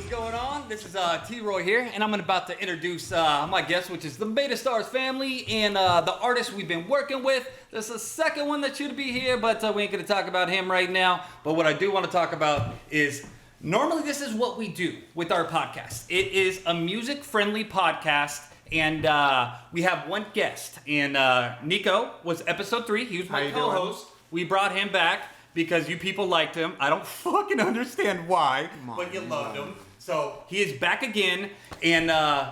What's going on? This is T-Roy here, and I'm about to introduce my guest, which is the Beta Stars family and the artist we've been working with. There's a second one that should be here, but we ain't going to talk about him right now. But what I do want to talk about is, normally this is what we do with our podcast. It is a music-friendly podcast, and we have one guest. And Nico was episode 3. He was my co-host. We brought him back because you people liked him. I don't fucking understand why, but you loved him. So he is back again. And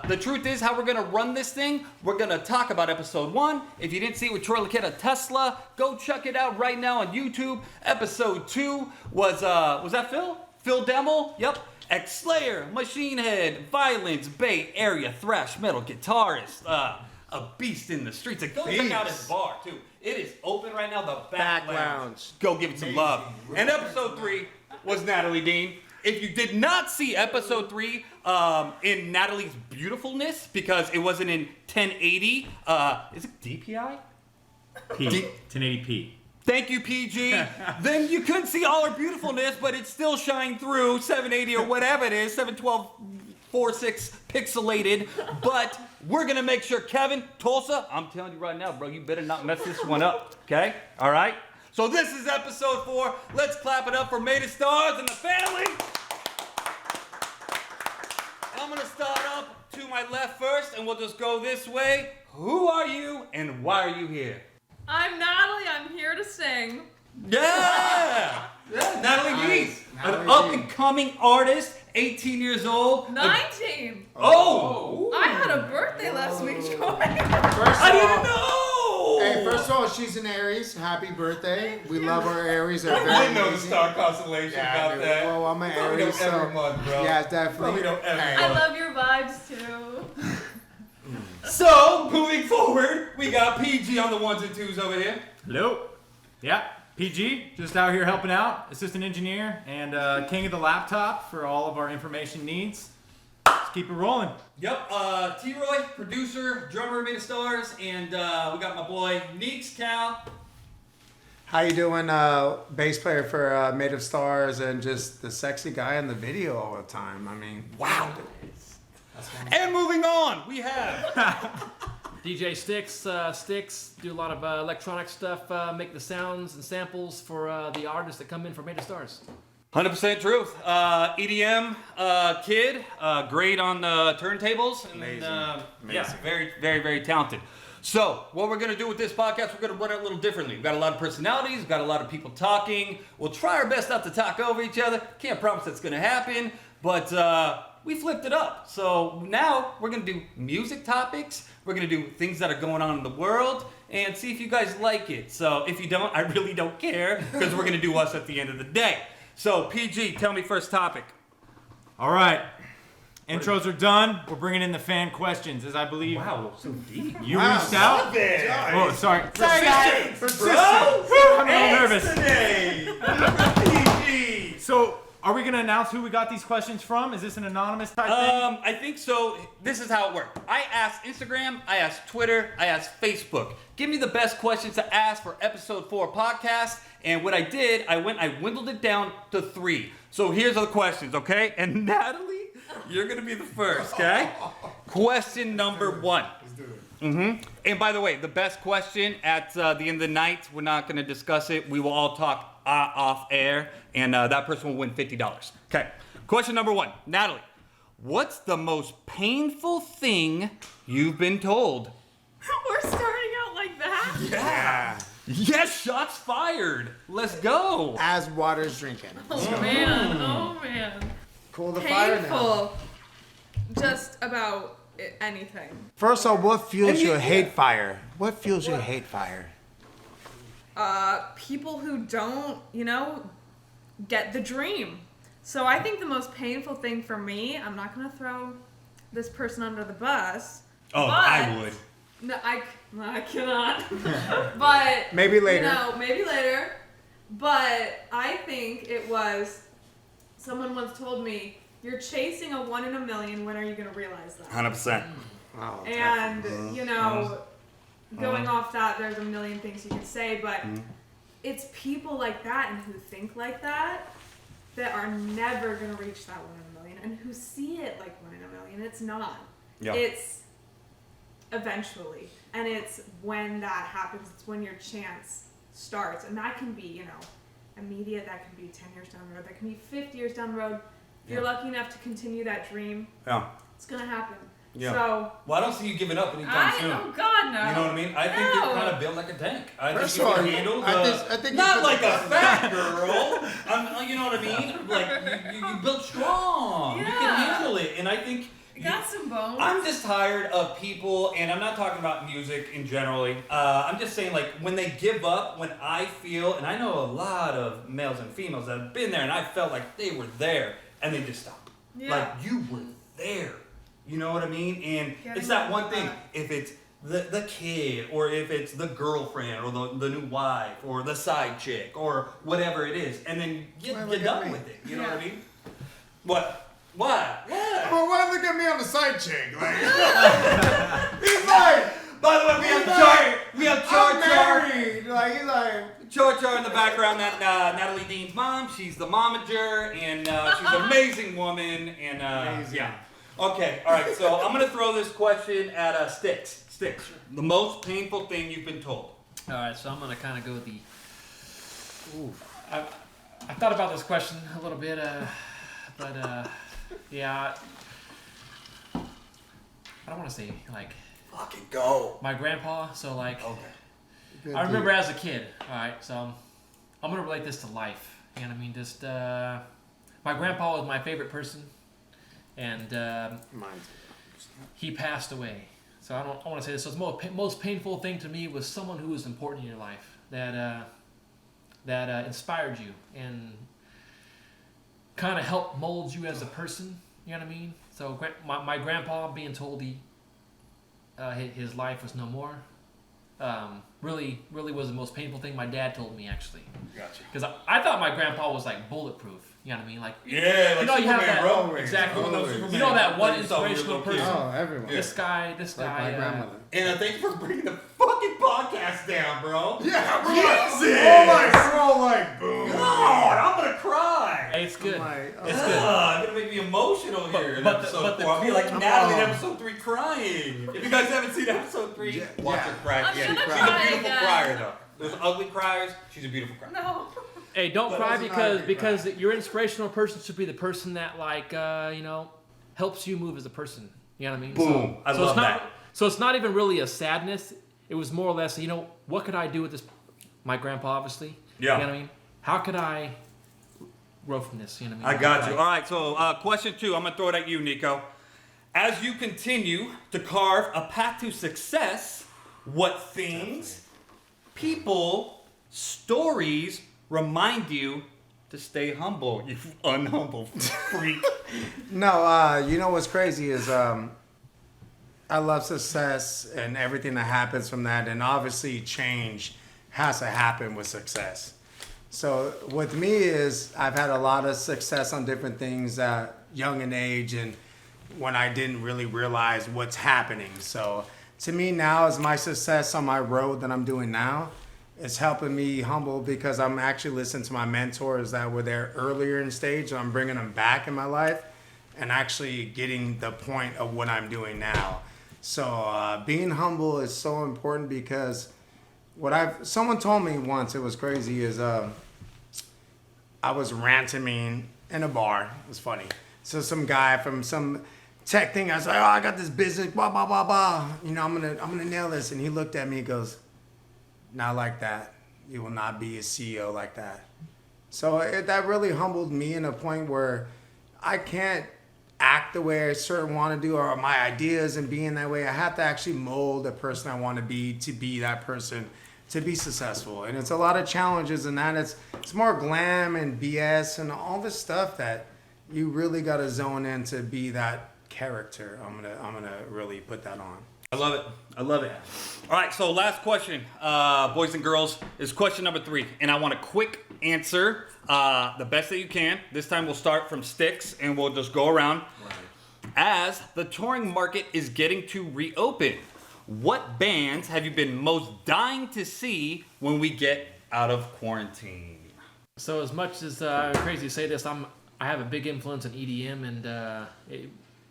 the truth is, how we're going to run this thing, we're going to talk about episode 1. If you didn't see it with Troy Laketta Tesla, go check it out right now on YouTube. Episode 2 was that Phil? Phil Demmel? Yep. X-Slayer, Machine Head, Violence, Bay Area, Thrash Metal Guitarist, a beast in the streets. And go check out his bar, too. It is open right now, the back lounge. Go give it some love. And episode 3 was Natalie Dean. If you did not see episode 3 in Natalie's beautifulness, because it wasn't in 1080, is it DPI? 1080p. Thank you, PG. Then you couldn't see all her beautifulness, but it still shined through 780 or whatever it is, 712.46 pixelated. But we're going to make sure, Kevin, Tulsa, I'm telling you right now, bro, you better not mess this one up, okay? All right? So this is episode 4. Let's clap it up for Beta Stars and the family. I'm going to start up to my left first, and we'll just go this way. Who are you, and why are you here? I'm Natalie. I'm here to sing. Yeah! Natalie Dean, an up-and-coming artist, 18 years old. 19. Oh! I had a birthday last week, Troy. I didn't know! Hey, first of all, she's an Aries. Happy birthday. We love our Aries. They're I very didn't know the amazing. star constellation about that. Well, I'm an Probably Aries, don't so every month, bro. yeah, definitely. Probably don't every I month. love your vibes, too. So, moving forward, we got PG on the 1s and 2s over here. Hello. Yeah, PG, just out here helping out, assistant engineer, and king of the laptop for all of our information needs. Let's keep it rolling. Yep, T-Roy, producer, drummer of Beta Stars, and we got my boy NEEKS Cal. How you doing? Bass player for Made of Stars and just the sexy guy in the video all the time. I mean, wow. And moving on, we have DJ Stykz, do a lot of electronic stuff, make the sounds and samples for the artists that come in for Beta Stars. 100% truth. EDM kid, great on the turntables. And, Amazing. Yeah, very, very, very talented. So, what we're going to do with this podcast, we're going to run it a little differently. We've got a lot of personalities, we've got a lot of people talking. We'll try our best not to talk over each other. Can't promise that's going to happen, but we flipped it up. So now we're going to do music topics. We're going to do things that are going on in the world and see if you guys like it. So if you don't, I really don't care because we're going to do us at the end of the day. So PG, tell me first topic. All right. Intros are done. We're bringing in the fan questions, as I believe. Wow, so deep. You reached out. Oh, sorry. Sorry, guys. Bro, I'm a little nervous. today. PG. So, are we going to announce who we got these questions from? Is this an anonymous type thing? I think so. This is how it worked. I asked Instagram, I asked Twitter, I asked Facebook. Give me the best questions to ask for episode 4 podcast. And what I did, I dwindled it down to 3. So here's the questions, okay? And Natalie, you're going to be the first, okay? Question number 1. let's do it. And by the way, the best question at the end of the night, we're not going to discuss it. We will all talk off air, and that person will win $50. Okay. Question number 1. Natalie, what's the most painful thing you've been told? We're starting out like that? Yeah. Yes, shots fired. Let's go. As water's drinking. Oh, man. Oh, man. Cool the fire now. Painful. Just about anything. First of all, what fuels your hate fire? What fuels your hate fire? People who don't, get the dream. So I think the most painful thing for me, I'm not going to throw this person under the bus. Oh, but I would. No, I cannot. But Maybe later. Maybe later. But I think it was, someone once told me, you're chasing a 1 in a million. When are you going to realize that? 100%. Oh, And, going off that, there's a million things you could say, but it's people like that and who think like that are never going to reach that 1 in a million. and who see it like 1 in a million. It's not. Yeah. It's eventually. And it's when that happens, it's when your chance starts. And that can be, you know, immediate, that can be 10 years down the road, that can be 50 years down the road. If you're lucky enough to continue that dream, it's going to happen. Yeah. So, well, I don't see you giving up anytime soon. oh God, no. You know what I mean? I think No. you're kind of built like a tank. I First think of you all, can handle the, I think you not put like the- a fat girl. You know what I mean? Like you built strong. You can Yeah. handle it, and I think. Got some bones. I'm just tired of people, and I'm not talking about music in generally. I'm just saying, like, when they give up, when I feel, and I know a lot of males and females that have been there, and I felt like they were there, and they just stopped. Yeah. Like, you were there. You know what I mean? And Getting it's that one back. thing. If it's the kid, or if it's the girlfriend, or the new wife, or the side chick, or whatever it is, and then Why you're look at done me? with it. You know Yeah. what I mean? What? What? Well, why look at me on the side chick? Like, he's like, By the way, we have I'm Char Char. married. Like, he's like, Char Char in the background. That Natalie Dean's mom. She's the momager, and she's an amazing woman. And Amazing. yeah. Okay. All right. So I'm gonna throw this question at Stykz. Stykz. The most painful thing you've been told. All right, so I'm gonna kind of go with the. Ooh, I thought about this question a little bit, but yeah, I don't want to say like Fucking go. my grandpa. So like, Okay. I remember as a kid. All right, so I'm gonna relate this to life. You know what I mean? Just my grandpa was my favorite person, and mine's. he passed away. So I want to say this. So the most painful thing to me was someone who was important in your life that inspired you and kind of helped mold you as a person. You know what I mean? So my grandpa being told his life was no more, really was the most painful thing my dad told me, actually. Gotcha. Because I thought my grandpa was like bulletproof. You know what I mean? Like, Yeah. Like you know, you have Superman, that, bro. exactly. Always. You know that one Like you saw when you were a inspirational little kid. person. Oh, everyone. This guy, Like my grandmother. And thank you for bringing the fucking podcast down, bro. Yeah, bro. Jesus. We're all like, boom. God, I'm gonna cry. Hey, it's good. I'm like, oh. It's good. It's gonna make me emotional here in but episode the 4. I'll be like I'm Natalie in all- episode 3 crying. If you guys haven't seen episode 3, Yeah, watch yeah. her cry. I'm Yeah, gonna she's cry a beautiful again. crier though. There's ugly criers. She's a beautiful crier. No. Hey, don't But cry doesn't because your inspirational person should be the person that like helps you move as a person. You know what I mean? Boom. I love it's not, that. So it's not even really a sadness. It was more or less, what could I do with this? My grandpa, obviously. Yeah. You know what I mean? How could I grow from this? You know what I I mean? got you. All right, so question 2. I'm gonna throw it at you, Nico. As you continue to carve a path to success, what things, people, stories remind you to stay humble, you unhumble freak? No, you know what's crazy is I love success and everything that happens from that, and obviously change has to happen with success. So with me is I've had a lot of success on different things young in age and when I didn't really realize what's happening. So to me now is my success on my road that I'm doing now. It's helping me humble because I'm actually listening to my mentors that were there earlier in stage, and I'm bringing them back in my life and actually getting the point of what I'm doing now. So being humble is so important because someone told me once, it was crazy, is I was ranting in a bar. It was funny. So some guy from some tech thing, I was like, I got this business, blah, blah, blah, blah. I'm gonna nail this. And he looked at me and goes, not like that. You will not be a CEO like that. So that really humbled me in a point where I can't act the way I certain want to do or my ideas and being that way. I have to actually mold the person I want to be that person, to be successful. And it's a lot of challenges in that. It's more glam and BS and all this stuff that you really got to zone in to be that character. I'm gonna really put that on. I love it. I love it. All right, so last question, boys and girls, is question number 3. And I want a quick answer, the best that you can. This time we'll start from Stykz and we'll just go around. Right. As the touring market is getting to reopen, what bands have you been most dying to see when we get out of quarantine? So as much as crazy to say this, I I have a big influence on EDM, and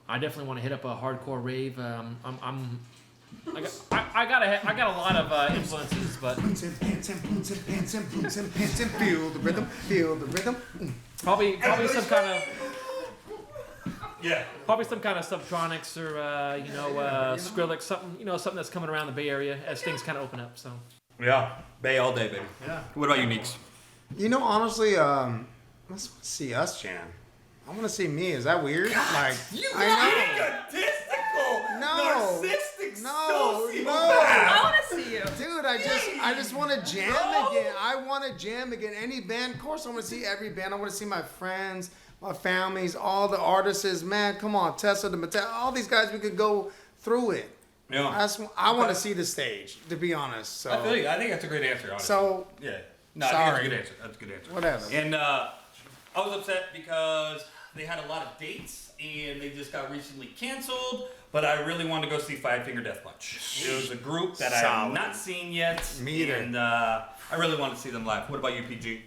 I definitely want to hit up a hardcore rave. I got a lot of influences, but Boots and pants and boots and pants and boots and pants and feel the rhythm, feel the rhythm. probably some kind of. Yeah. Probably some kind of Subtronics or Skrillex, something that's coming around the Bay Area as things kind of open up. So Yeah. Bay all day, baby. Yeah. What about you, NEEKS? You know, honestly, I just want to see us jam. I want to see me. Is that weird? Like, egotistical, No. narcissistic, No, sociopath. no. I want to see you. Dude, I just want to jam again. I want to jam again. Any band, of course, I want to see every band. I want to see my friends, my families, all the artists. Man, come on, Tessa, the Mattel, all these guys. We could go through it. Yeah. I want to see the stage, to be honest. So, I feel you. I think that's a great answer, honestly. so Yeah. No, I Sorry. think that's a good answer. That's a good answer. whatever. And I was upset because they had a lot of dates and they just got recently canceled. But I really wanted to go see Five Finger Death Punch. It was a group that I have Solid. not seen yet. Me either. And I really wanted to see them live. What about you, PG?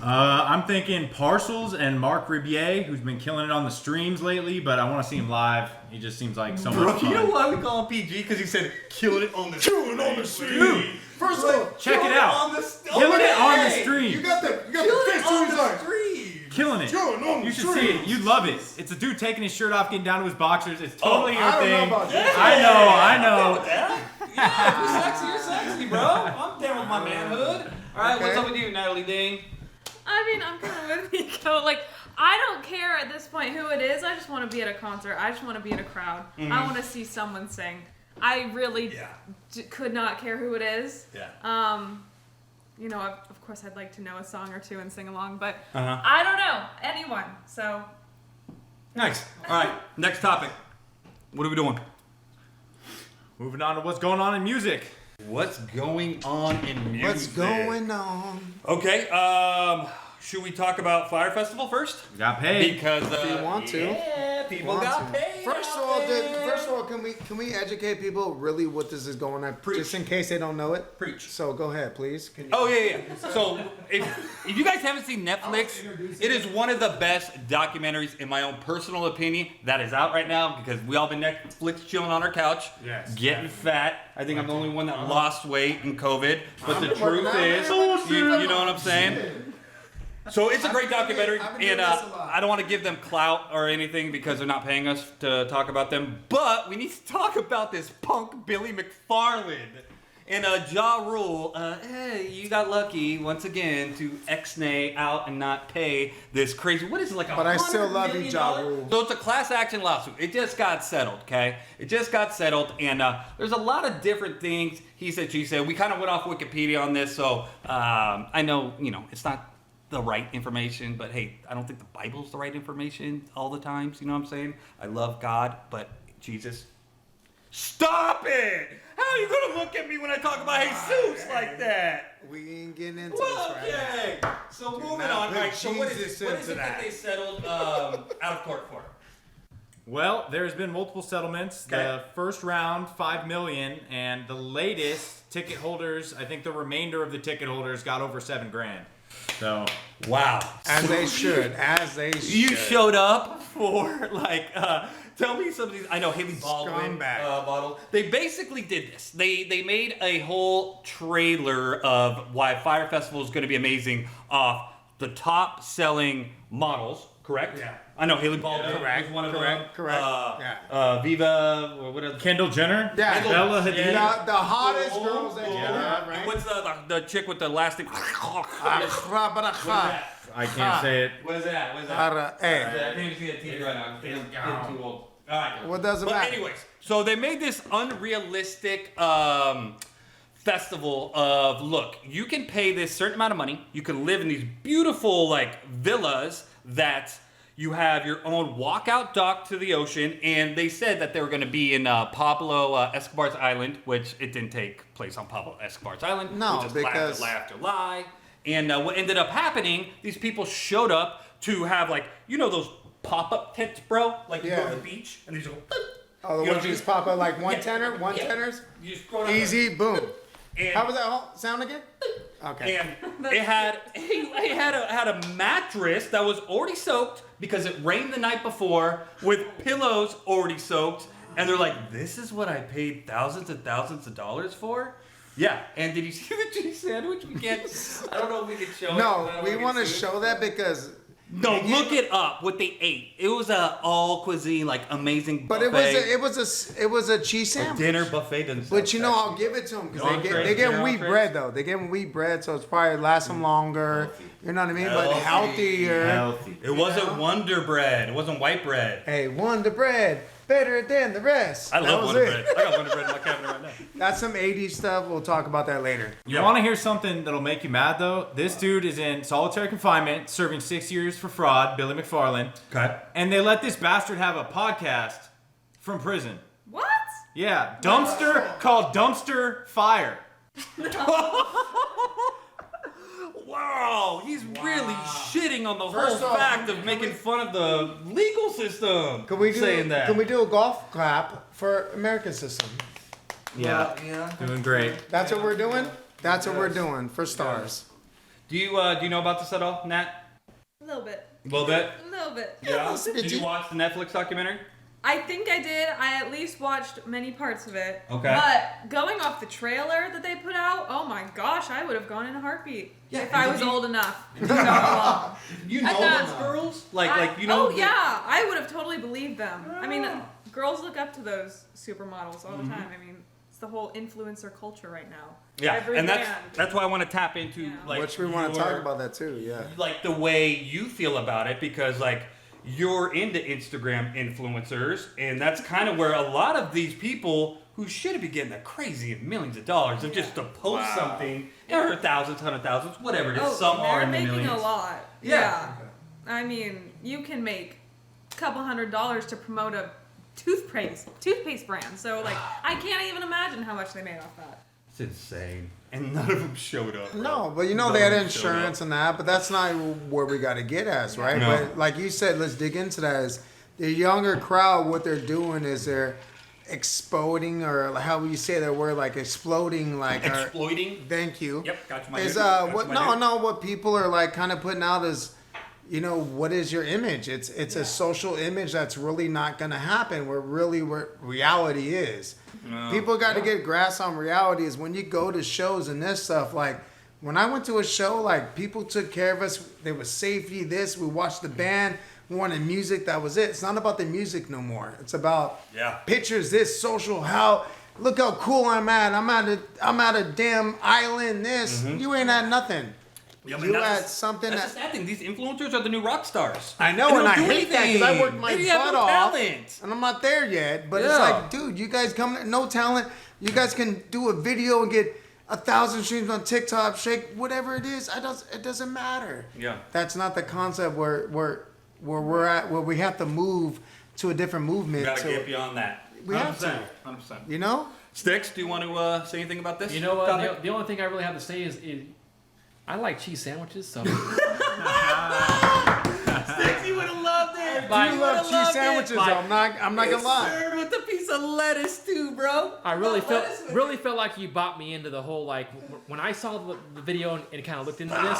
I'm thinking Parcels and Mark Ribier, who's been killing it on the streams lately, but I want to see him live. He just seems like so much You know fun. why we call him PG? Because he said killing it on the street. Dude, First of all, check it out. On the Killing it on the stream. you got the face on to the his street. Killing it. Killing on the You should see street. it. You'd love it. It's a dude taking his shirt off, getting down to his boxers. It's totally your I don't know thing. about that. I know. Yeah, you're sexy. You're sexy, bro. I'm down with my manhood. All right, what's Okay. up with you, Natalie Dean? I mean, I'm kind of with Nico. Like, I don't care at this point who it is. I just want to be at a concert. I just want to be in a crowd. I want to see someone sing. I really could not care who it is. Yeah. You know, of course, I'd like to know a song or two and sing along, but Uh-huh. I don't know anyone. So Nice. All right, next topic. What are we doing? Moving on to what's going on in music. What's going on in music? What's going on? Okay, should we talk about Fyre Festival first? We got paid. Because If you want to. yeah, people Want got to. paid. First of all, can we educate people really what this is going on, Preach. just in case they don't know it? Preach. So go ahead, please. Can you? Oh yeah. So if you guys haven't seen Netflix, it is one of the best documentaries, in my own personal opinion, that is out right now because we all been Netflix chilling on our couch, Yes. getting fat. I think I'm the only one that lost weight in COVID, but the been truth working out, is, man. you know what I'm saying. So it's a great documentary, I've been doing and this a lot. I don't want to give them clout or anything because they're not paying us to talk about them. But we need to talk about this punk Billy McFarland. And Ja Rule, hey, you got lucky once again to ex-nay out and not pay this crazy. What is it, like? But I still $100 love you, million? Ja Rule. So it's a class action lawsuit. It just got settled, okay? It just got settled, and there's a lot of different things. He said, she said. We kind of went off Wikipedia on this, so I know, it's not the right information, but hey, I don't think the Bible's the right information all the times. You know what I'm saying? I love God, but Jesus. Stop it! How are you gonna look at me when I talk about Jesus like that? We ain't getting into Well, this right now. okay. So moving not on. put All right. So what is Jesus it into that that. they settled out of court for? Well, there's been multiple settlements. Okay. The first round, $5 million, and the latest ticket holders, I think the remainder of the ticket holders got over $7,000. So Wow. As they should. As they should. You showed up for tell me some of these. I know Haley Baldwin Scumbag. bottle. They basically did this. They made a whole trailer of why Fyre Festival is going to be amazing off the top selling models. Correct. Yeah. I know Haley Baldwin Correct, was one of correct, them. correct, Viva or whatever. Kendall Jenner, Yeah. Bella Hadid. The hottest girls that you have, right? What's the chick with the lasting? Ah, I can't say it. What is that? What is that? Hey, I can't even see that TV right now. I'm getting too old. All right. what doesn't But matter? anyways, so they made this unrealistic festival of, look, you can pay this certain amount of money. You can live in these beautiful villas that you have your own walkout dock to the ocean. And they said that they were going to be in Pablo Escobar's island, which it didn't take place on Pablo Escobar's island. No, which is because- lie after lie. And what ended up happening, these people showed up to have those pop-up tents, bro? Like you go Yeah. to the beach and these go. Oh, the You know, ones you just pop out like one Yeah. tenner, one Yeah. tenners? You just throw it out Easy, boom. there. And How was that sound again? Okay. And it had a mattress that was already soaked because it rained the night before with pillows already soaked. And they're like, this is what I paid thousands and thousands of dollars for? Yeah. And did you see the cheese sandwich? We can't. I don't know if we can show it. No, we want to show that because. No, look it up. What they ate. It was a all cuisine, like amazing buffet. But it was a cheese a sandwich. dinner buffet. Doesn't But sound I'll sexy. give it to them because Entrees, they get dinner wheat entrees. bread though. They get wheat bread, so it's probably lasts them longer. Healthy. You know what I mean? But healthier. Healthy. It wasn't Wonder Bread. It wasn't white bread. Hey, Wonder Bread better than the rest. I That love was Wonder it. Bread. I got Wonder Bread in my cabinet right now. That's some 80s stuff. We'll talk about that later. You want to hear something that'll make you mad though? This dude is in solitary confinement, serving 6 years for fraud, Billy McFarland. Okay. And they let this bastard have a podcast from prison. What? Yeah, dumpster called Dumpster Fyre. Wow, he's really shitting on the First whole off, fact of making fun of the legal system. Can we do a golf clap for American system? Yeah, doing great. That's what we're doing. That's what we're doing for stars. Do you know about this at all, Nat? A little bit. A little bit. A little bit. Yeah. Did you watch the Netflix documentary? I think I did. I at least watched many parts of it. Okay. But going off the trailer that they put out, oh my gosh, I would have gone in a heartbeat Yeah, if I and was did you- old enough to go along. You I know thought- those girls? Like you know? Oh yeah, I would have totally believed them. I mean, girls look up to those supermodels all the time. I mean, it's the whole influencer culture right now. Yeah, Every and brand. that's why I want to tap into Yeah. like Which we want to your- talk about that too. Yeah. like the way you feel about it because like you're into Instagram influencers and that's kind of where a lot of these people who should be getting the crazy millions of dollars of just to post something or thousands, hundred thousands, whatever it is. Some are they're in the making millions. a lot. Yeah. I mean, you can make a couple $100s to promote a toothpaste brand. So like, I can't even imagine how much they made off that. It's insane, and none of them showed up. Bro. No, but you know None they had of them showed insurance up. and that, but that's not where we got to get at, right? No. But like you said, let's dig into that. Is the younger crowd, what they're doing is they're exploding, or how you say that word, like exploding, like Exploiting. thank you. Yep, got you, my Is dude. Got what you, my dude. what people are like kind of putting out is, you know, what is your image? It's a social image that's really not gonna happen. Where really what reality is. People got to get grasp on reality is when you go to shows and this stuff. Like when I went to a show, like people took care of us. There was safety. This we watched the band. We wanted music. That was it. It's not about the music no more. It's about pictures. This social. How look how cool I'm at. I'm at a damn island. This you ain't at nothing. Yeah, but You that's had something That's that the sad thing. These influencers are the new rock stars. I know, They and don't I do hate that because I anything. worked my They have butt no off, talent. and I'm not there yet. But it's Yeah. like, dude, you guys come, no talent. You guys can do a video and get 1,000 streams on TikTok, shake whatever it is. It doesn't matter. Yeah. That's not the concept where we're at. Where we have to move to a different movement. We gotta to, get beyond that. We have to. 100%. You know. Stykz, do you want to say anything about this? You know what? topic? The only thing I really have to say is I like cheese sandwiches, so Stykz, you would have loved it. You love cheese sandwiches, though. I'm not gonna It's lie. served with a piece of lettuce too, bro. I really felt like you bought me into the whole like when I saw the video and kind of looked into this,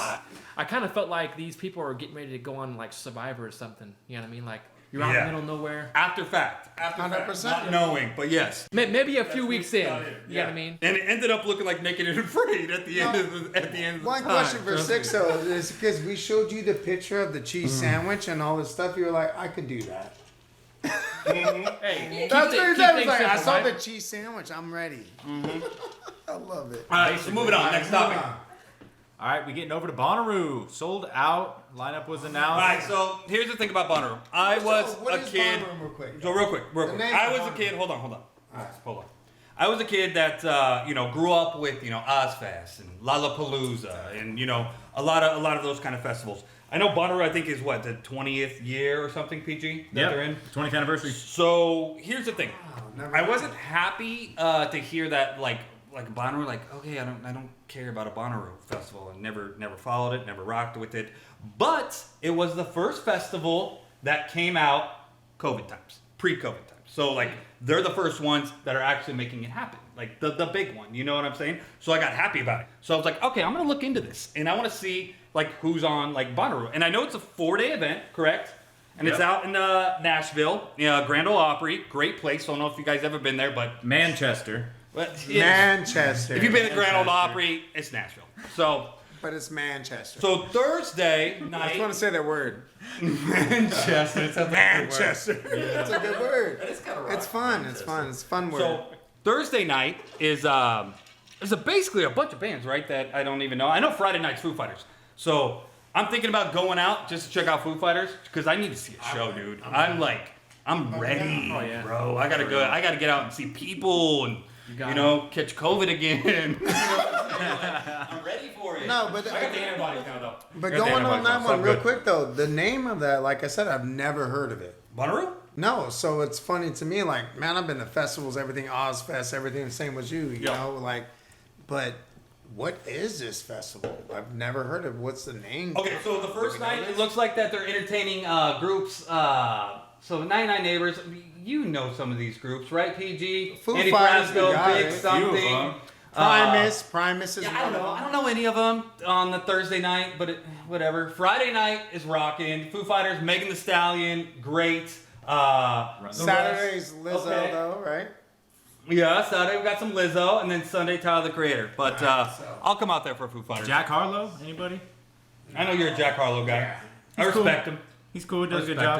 I kind of felt like these people are getting ready to go on like Survivor or something. You know what I mean? Like you're out in the middle of nowhere. After fact. 100%. Not knowing, but yes. Maybe a few weeks in. Got it. You know what I mean? And it ended up looking like Naked and Afraid at the end of the One time. question for Trust me. Stykz though is because we showed you the picture of the cheese sandwich and all this stuff. You were like, I could do that. Hey, That's what he said. He was things like, I simple, saw right? the cheese sandwich. I'm ready. I love it. All right, so moving on. Next topic. All right, we getting over to Bonnaroo. Sold out. Lineup was announced. All right, so here's the thing about Bonnaroo. I was What a is kid. Bonnaroo real quick? So real quick. The name I of was a Bonnaroo. kid. Hold on. Hold on. I was a kid that grew up with Ozfest and Lollapalooza and a lot of those kind of festivals. I know Bonnaroo, I think, is what, the 20th year or something, PG, that they're in? 20th anniversary. So here's the thing. never I heard wasn't happy to hear that like Bonnaroo, like, okay, I don't care about a Bonnaroo festival, and never followed it, never rocked with it. But it was the first festival that came out COVID times, pre-COVID times. So like they're the first ones that are actually making it happen. like the big one. You know what I'm saying? So I got happy about it. So I was like, okay, I'm gonna look into this, and I want to see like who's on like Bonnaroo. And I know it's a 4-day event, correct? And it's out in Nashville, Grand Ole Opry, great place. Don't know if you guys ever been there, but Manchester. Manchester. if you've been to Grand Ole Opry, it's Nashville. So. But it's Manchester. So Thursday I just night. want to say that word. Manchester. It sounds like Manchester. It's a good word. It's kind of It's fun. It's fun. It's a fun word. So Thursday night is basically a bunch of bands, right? That I don't even know. I know Friday night's Foo Fighters. So I'm thinking about going out just to check out Foo Fighters because I need to see a show, dude. I'm ready, bro. I gotta go. I gotta get out and see people and catch COVID again. I'm ready for it. No, but I got the antibodies now, though. But I got the going on antibodies that now, so one real good. quick though, the name of that, like I said, I've never heard of it. Bonnaroo? No, so it's funny to me, like, man, I've been to festivals, everything, Ozfest, everything, same with you, you know, like, but what is this festival? I've never heard of. What's the name? Okay, so the first night, it looks like that they're entertaining groups. So 99 Neighbors, you know some of these groups, right? PG, Foo Andy Fighters, Frasco, we got Big it. Something. Primus is Yeah, one I of don't know. them. I don't know any of them on the Thursday night, but whatever. Friday night is rocking. Foo Fighters, Megan Thee Stallion, great. Saturday's Lizzo Okay. though, right? Yeah, Saturday we got some Lizzo, and then Sunday Tyler the Creator. But I'll come out there for Foo Fighters. Jack Harlow. Anybody? I know you're a Jack Harlow guy. I He's cool. respect him. He's cool. Does a good Respect job.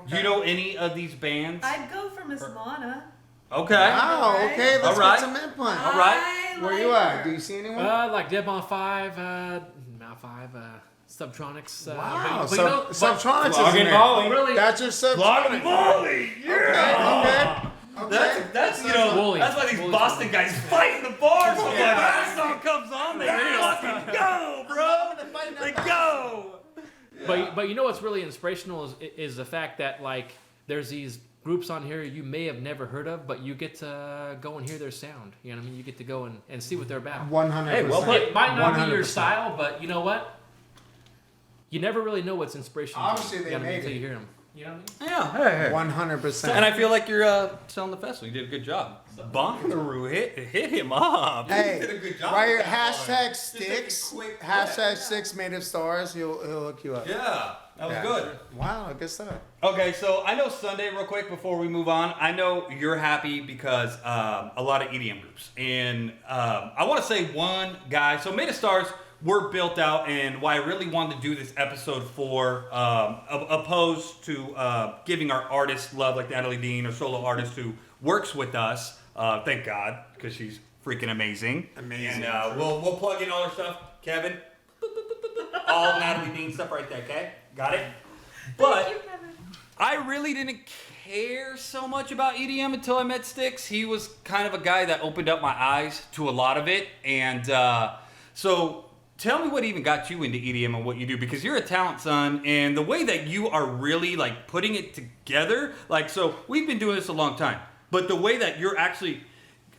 it. Do you know any of these bands? I'd go for Miss Lana. Okay. Wow. Okay, let's All right. get some input. All right. Where you at? Do you see anyone? Like Deb on 5, Mount 5, Subtronics. Wow. but you know, Subtronics is Log in and there. Molly. really, That's your Subtronics. Molly, Okay. Okay. That's Wooly. that's why these Wooly's Boston funny. guys fight in the bars. So when that song comes on, they fucking go, bro. They go. but you know what's really inspirational is the fact that like there's these groups on here you may have never heard of, but you get to go and hear their sound. You know what I mean? You get to go and see what they're about. 100%. Hey, well put. It might not be your 100%. style, but you know what? You never really know what's inspirational. Obviously, you they know what I mean, made until it. you hear them. You know what I mean? Yeah. Hey. 100%. And I feel like you're selling the festival. You did a good job. Bonnaroo hit him up. Hey, You did a good job right here, with that hashtag one. Just take a Stykz, quick- hashtag Stykz made of stars. He'll hook you up. Yeah, that was Yeah. good. Wow, good stuff. Okay, so I know Sunday, real quick before we move on. I know you're happy because a lot of EDM groups, and I want to say one guy. So Made of Stars, we're built out, and why I really wanted to do this episode for, opposed to giving our artists love, like Natalie Dean, a solo artist who works with us. Thank God, because she's freaking amazing. Amazing. And we'll plug in all her stuff, Kevin. All Natalie Dean stuff right there, okay? Got it. But Thank you, Kevin. I really didn't care so much about EDM until I met Stykz. He was kind of a guy that opened up my eyes to a lot of it. And so tell me what even got you into EDM and what you do, because you're a talent, son, and the way that you are really like putting it together, like, so we've been doing this a long time, but the way that you're actually,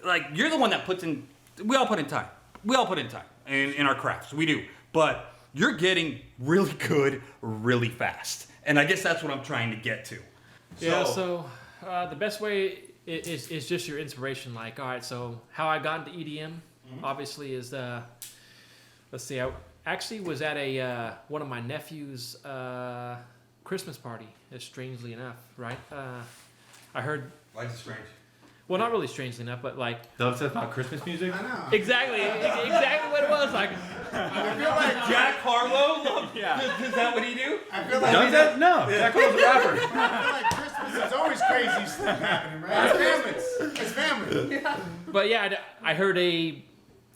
like, you're the one that puts in, we all put in time. We all put in time in our crafts. We do. But you're getting really good really fast. And I guess that's what I'm trying to get to. Yeah, so the best way is just your inspiration. Like, all right, so how I got into EDM, obviously, is let's see, I actually was at a one of my nephew's Christmas party. Strangely enough, right? I heard. Why is it strange? Well, not really strangely enough, but like Those stuff about Christmas music. I know. exactly what it was. Like, I feel like Jack Harlow? Yeah. Is that what he do? I feel like Does that? No. Jack Harlow's a rapper. I feel like Christmas is always crazy stuff happening, right? It's family. but yeah, I heard a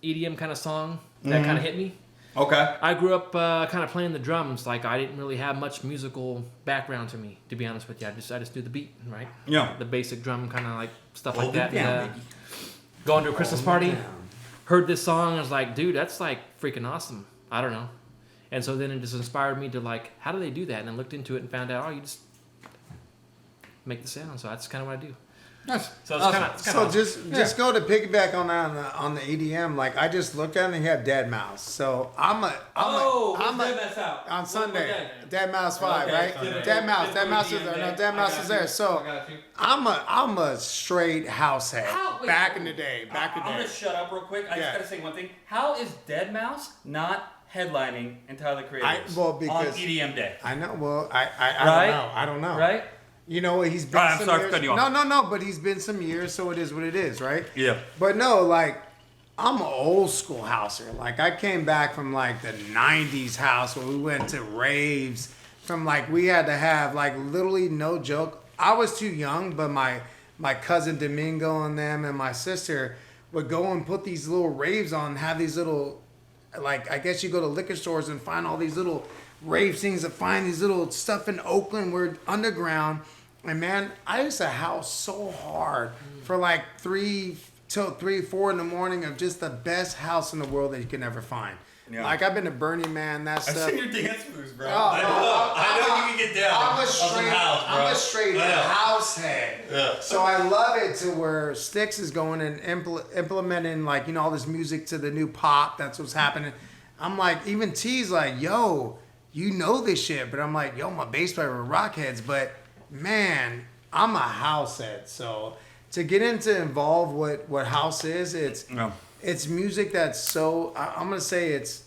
EDM kind of song that kind of hit me. Okay. I grew up kind of playing the drums. Like, I didn't really have much musical background to me, to be honest with you. I just do the beat, right? Yeah. The basic drum kind of like stuff Hold like it that. down, And, baby. going to a Christmas party, heard this song. I was like, dude, that's like freaking awesome. I don't know. And so then it just inspired me to like, how do they do that? And I looked into it and found out, oh, you just make the sound. So that's kind of what I do. Nice. So it's kind of So just go to piggyback on the EDM. Like I just looked at it and he had Dead Mouse. So I'm Dead Mouse out? on Sunday. day? Dead Mouse 5, Okay, right? Sunday. Dead Mouse is EDM there. day. No, Dead I Mouse got is you. there. So I got you. I'm a straight house head. Wait, Back in the day. I'm gonna shut up real quick. I Yeah. just gotta say one thing. How is Dead Mouse not headlining Entirely Creators because on EDM day? I know. Well, I Right? don't know. I don't know. Right? You know what? He's been. Alright, I'm some sorry for years. cutting you off. No. But he's been some years, so it is what it is, right? Yeah. But no, like I'm an old school houser. Like I came back from like the '90s house where we went to raves. From like we had to have like literally no joke. I was too young, but my cousin Domingo and them and my sister would go and put these little raves on, and have these little, like I guess you go to liquor stores and find all these little rave scenes to find these little stuff in Oakland. We're underground. And man, I used to house so hard for like 3 till 3, 4 in the morning of just the best house in the world that you can ever find. Yeah. Like I've been to Burning Man, that I've stuff. seen your dance moves, bro. Oh, I know you can get down. I'm a on some straight, house, bro. I'm a straight I know. house head. Yeah. So I love it to where Stykz is going and implementing like, you know, all this music to the new pop. That's what's happening. I'm like, even T's like, yo, you know this shit. But I'm like, yo, my bass player were rock heads. But man, I'm a house head. So to get into involve what house is, it's music that's so, I'm going to say it's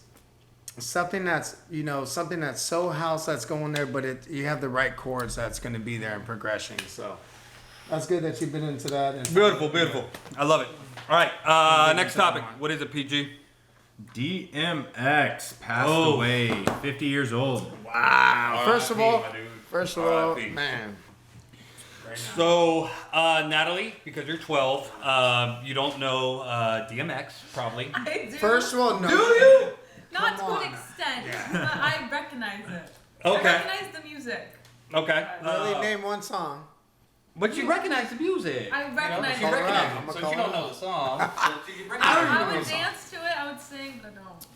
something that's, you know, something that's so house that's going there, but you have the right chords that's going to be there in progression. So that's good that you've been into that. And Beautiful. I love it. All right, next topic. What is it, PG? DMX passed Oh. away, 50 years old. Wow. First of all, R.I.P. man. So, Natalie, because you're 12, you don't know DMX, probably. I do. First of all, no. Do you? Not Come to on. an extent, but I recognize it. Okay. I recognize the music. Okay. Really, name one song. But you recognize the music. I recognize you it. recognize I'm it. So gonna you call don't it know the song. So you recognize I it. would dance to it, I would sing, but I don't.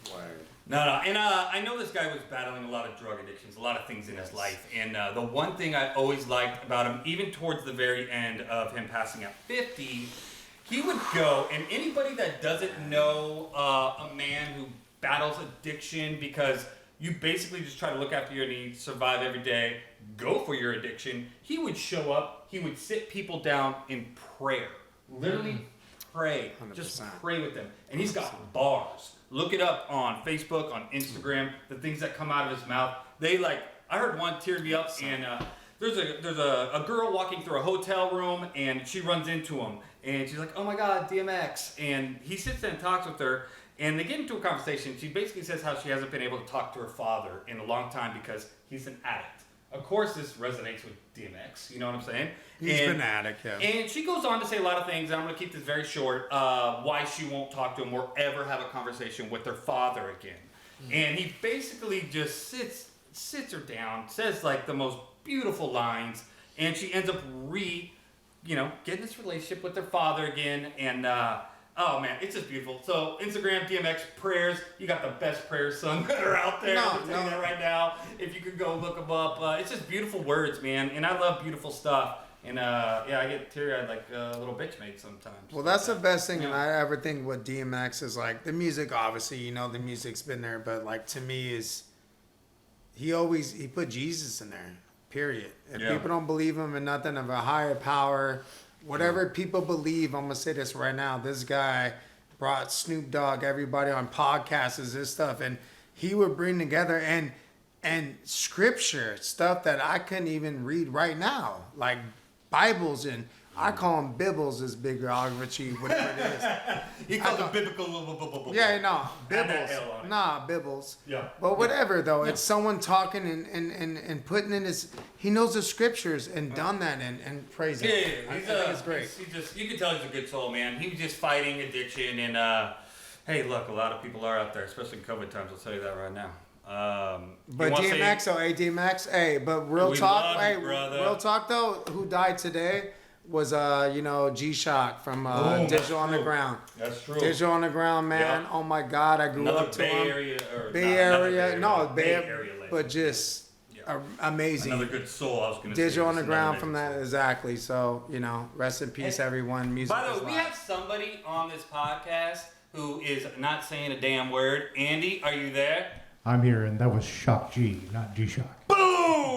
No, and I know this guy was battling a lot of drug addictions, a lot of things in his life. And the one thing I always liked about him, even towards the very end of him passing at 50, he would go, and anybody that doesn't know a man who battles addiction, because you basically just try to look after your needs, survive every day, go for your addiction, he would show up, he would sit people down in prayer. Literally pray. 100%. Just pray with them. And he's got bars. Look it up on Facebook, on Instagram, the things that come out of his mouth. They like, I heard one tear me up, and there's a girl walking through a hotel room, and she runs into him, and she's like, oh my God, DMX. And he sits there and talks with her, and they get into a conversation. She basically says how she hasn't been able to talk to her father in a long time because he's an addict. Of course, this resonates with DMX, you know what I'm saying? He's been an addict, yeah. And she goes on to say a lot of things, and I'm going to keep this very short, why she won't talk to him or ever have a conversation with her father again. And he basically just sits her down, says like the most beautiful lines, and she ends up getting this relationship with her father again, and oh man, it's just beautiful. So Instagram, DMX, prayers, you got the best prayers sung that are out there. I'm telling you that right now. If you could go look them up, it's just beautiful words, man, and I love beautiful stuff. And yeah, I get teary-eyed like a little bitch mate sometimes. Well, that's the best thing, and I ever think what DMX is like. The music, obviously, you know, the music's been there, but like to me is he put Jesus in there. Period. If people don't believe him and nothing of a higher power, whatever people believe, I'm gonna say this right now. This guy brought Snoop Dogg, everybody on podcasts, this stuff, and he would bring together and scripture stuff that I couldn't even read right now, like Bibles, and I call them Bibbles as Big Richie, whatever it is. He called them biblical. Yeah, no, Add that Bibbles. L on it. Nah, Bibbles. Yeah. But whatever, though. It's someone talking and putting in his... He knows the scriptures and done that and praising. Yeah. I think it's great. You can tell he's a good soul, man. He was just fighting addiction, and hey, look, a lot of people are out there, especially in COVID times. I'll tell you that right now. But DMX, hey, but real We talk, love hey, you, brother. real talk though, who died today was G-Shock from Digital Underground. That's true. Digital Underground, man. Yeah. Oh my God, I grew Another up to Bay him. Area, or Bay not another Area, no, Bay Area legend. but just Yeah. amazing. Another good soul. I was gonna say. Digital Just Underground another from amazing that, soul. exactly. So, rest in peace, everyone. Music By the is way, we life. have somebody on this podcast who is not saying a damn word. Andy, are you there? I'm here, and that was Shock G, not G Shock. Boom!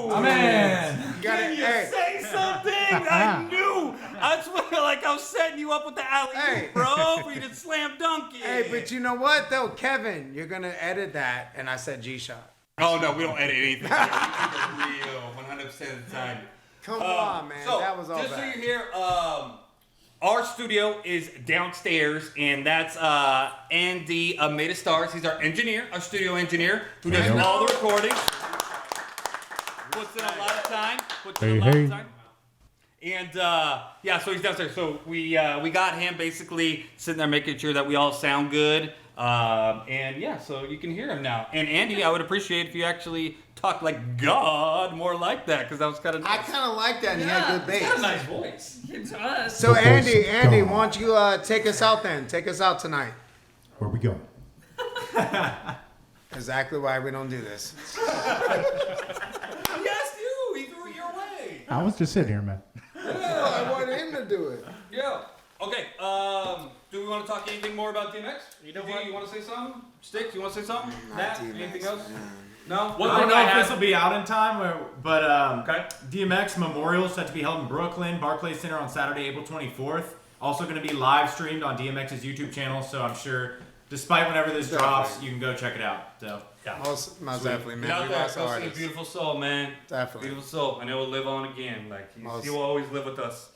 Oh, man. Can you say something? I knew. I swear, like I was setting you up with the alley, Hey. bro, for you to slam dunk it. Hey, but you know what, though? Kevin, you're going to edit that, and I said G-Shock. Oh no, we don't edit anything. We keep it real, 100% of the time. Come on, man. So, that was all just so bad. you hear, our studio is downstairs, and that's Andy Made of Stars. He's our engineer, our studio engineer, who does Hey. all the recordings. Puts in a lot of time. Puts in Hey, a lot hey. of time. And yeah, so he's downstairs. So we got him basically sitting there making sure that we all sound good. And yeah, so you can hear him now. And Andy, I would appreciate if you actually talk like God, more like that, because that was kind of I nice. kind of like that, and he had good He's got a bass. nice voice. It does. So, The voice Andy, of God. why don't you take us out then? Take us out tonight. Where we going? Exactly why we don't do this. Yes, you. He threw it your way. I was just sitting here, man. I wanted him to do it. Yeah. Okay. Do we want to talk anything more about DMX? You know D, what? you want to say something? Stykz, you want to say something? Not Nat, DMX, anything else? man. No. I don't know if this will be out in time, but Okay. DMX Memorial set to be held in Brooklyn, Barclays Center on Saturday, April 24th. Also going to be live streamed on DMX's YouTube channel, so I'm sure, despite whenever this drops, Definitely. you can go check it out. So Yeah. Most Sweet. definitely, Get man. out We there. lost Go see a artists. beautiful soul, man. Definitely. Beautiful soul, and it will live on again. Like Most- he will always live with us.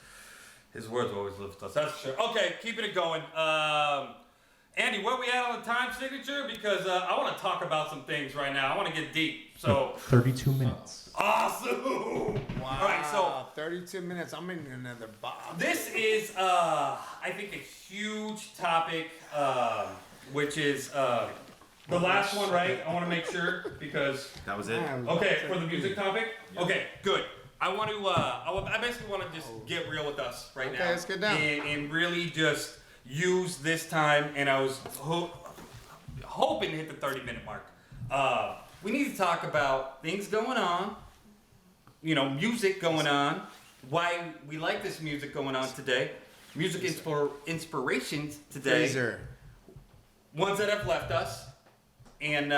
His words will always live with us. That's for sure. Okay, keeping it going. Andy, where we at on the time signature? Because I want to talk about some things right now. I want to get deep. So 32 minutes. awesome. Wow. All right, so 32 minutes. I'm in another box. this is, I think, a huge topic, which is the last one, right? I want to make sure because. that was it. Okay, for the music topic. Okay, good. I want to. I basically want to just get real with us right Okay, now. let's get down. And really just use this time. And I was hoping to hit the 30-minute mark. We need to talk about things going on. Music going on. Why we like this music going on today. Music inspirations today. Freezer. Ones that have left us, and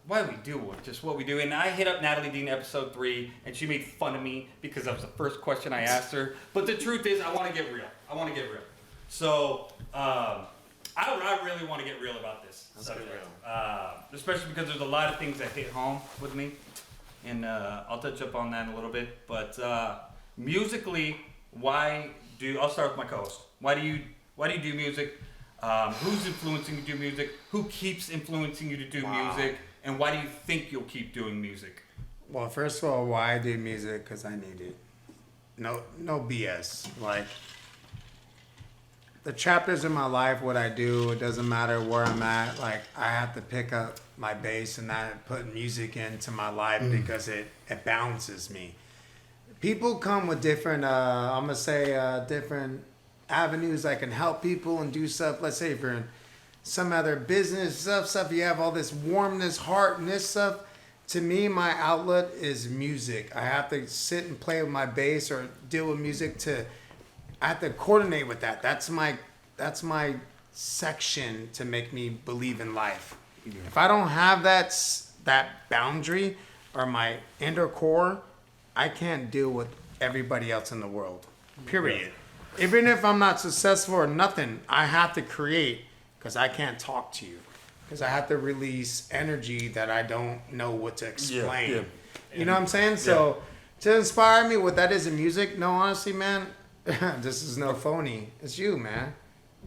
why we do just what we do. And I hit up Natalie Dean episode 3, and she made fun of me because that was the first question I asked her. But the truth is, I want to get real. So I really want to get real about this subject, especially because there's a lot of things that hit home with me, and I'll touch up on that in a little bit. But musically, I'll start with my co-host. Why do you do music? Who's influencing you to do music? Who keeps influencing you to do music? And why do you think you'll keep doing music? Well, first of all, why I do music? Because I need it. No BS. Like, the chapters in my life, what I do, it doesn't matter where I'm at. Like, I have to pick up my bass and not put music into my life because it balances me. People come with different, different avenues that can help people and do stuff. Let's say if you're in some other business stuff, you have all this warmness, heart, and this stuff. To me, my outlet is music. I have to sit and play with my bass or deal with music I have to coordinate with that. That's my section to make me believe in life. If I don't have that boundary or my inner core, I can't deal with everybody else in the world. Period. Even if I'm not successful or nothing, I have to create because I can't talk to you. Because I have to release energy that I don't know what to explain. Yeah. You know what I'm saying? So to inspire me, what that is in music, no, honestly, man, this is no phony. It's you, man.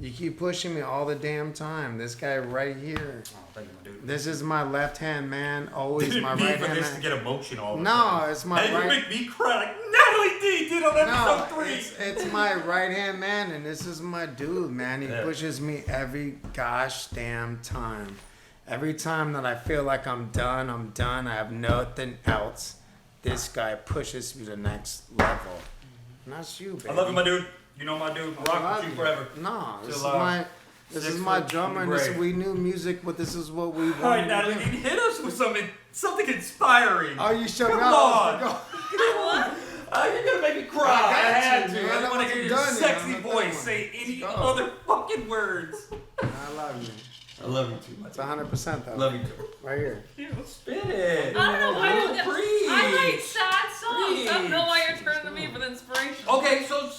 You keep pushing me all the damn time. This guy right here. Oh, thank you, my dude. This is my left hand, man. Always Didn't my mean right for hand, this to man. get emotional. all the No, time. it's my And right. you make me cry like Natalie D did on No, episode 3. it's my right hand man, and this is my dude, man. He Yeah. pushes me every gosh damn time. Every time that I feel like I'm done, I have nothing else. This guy pushes me to the next level. And that's you, baby. I love you, my dude. You know my dude. I Rock love with you forever. No, this is Till, my This 6 is my foot drummer, and grave. we knew music, but this is what we All right, wanted Natalie, to do. hit us with something inspiring. Oh, you showed Come me on. how You're gonna make me cry. I got had you, to. man. I I want to wasn't hear your done yet. sexy I'm not voice done. say any Let's go. other fucking words. I love you. I love you too much. It's 100% though. Love you too. Right here. Spit it. I don't know why you get. Preach. I write sad songs. I don't know Preach. why you're turning to me for the inspiration. Okay, so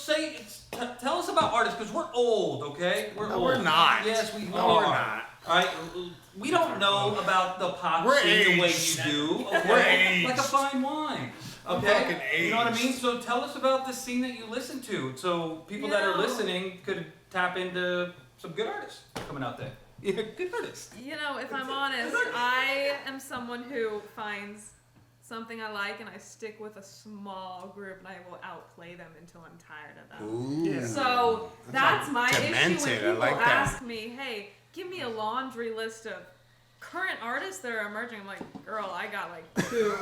tell us about artists, because we're old, okay? No, old. we're not. Yes, we No, are. we're not. All right, we don't know about the pop We're scene the way aged. you do. Okay? We're aged. Like a fine wine. Fucking Okay, you know what I aged. mean? So tell us about the scene that you listen to, so people that are You know- listening could tap into some good artists coming out there. Yeah, good artists. You know, if I'm honest, I am someone who finds something I like and I stick with a small group and I will outplay them until I'm tired of them. Ooh. So that's my issue when demented. I people like that. ask me, hey, give me a laundry list of current artists that are emerging. I'm like, girl, I got like 2.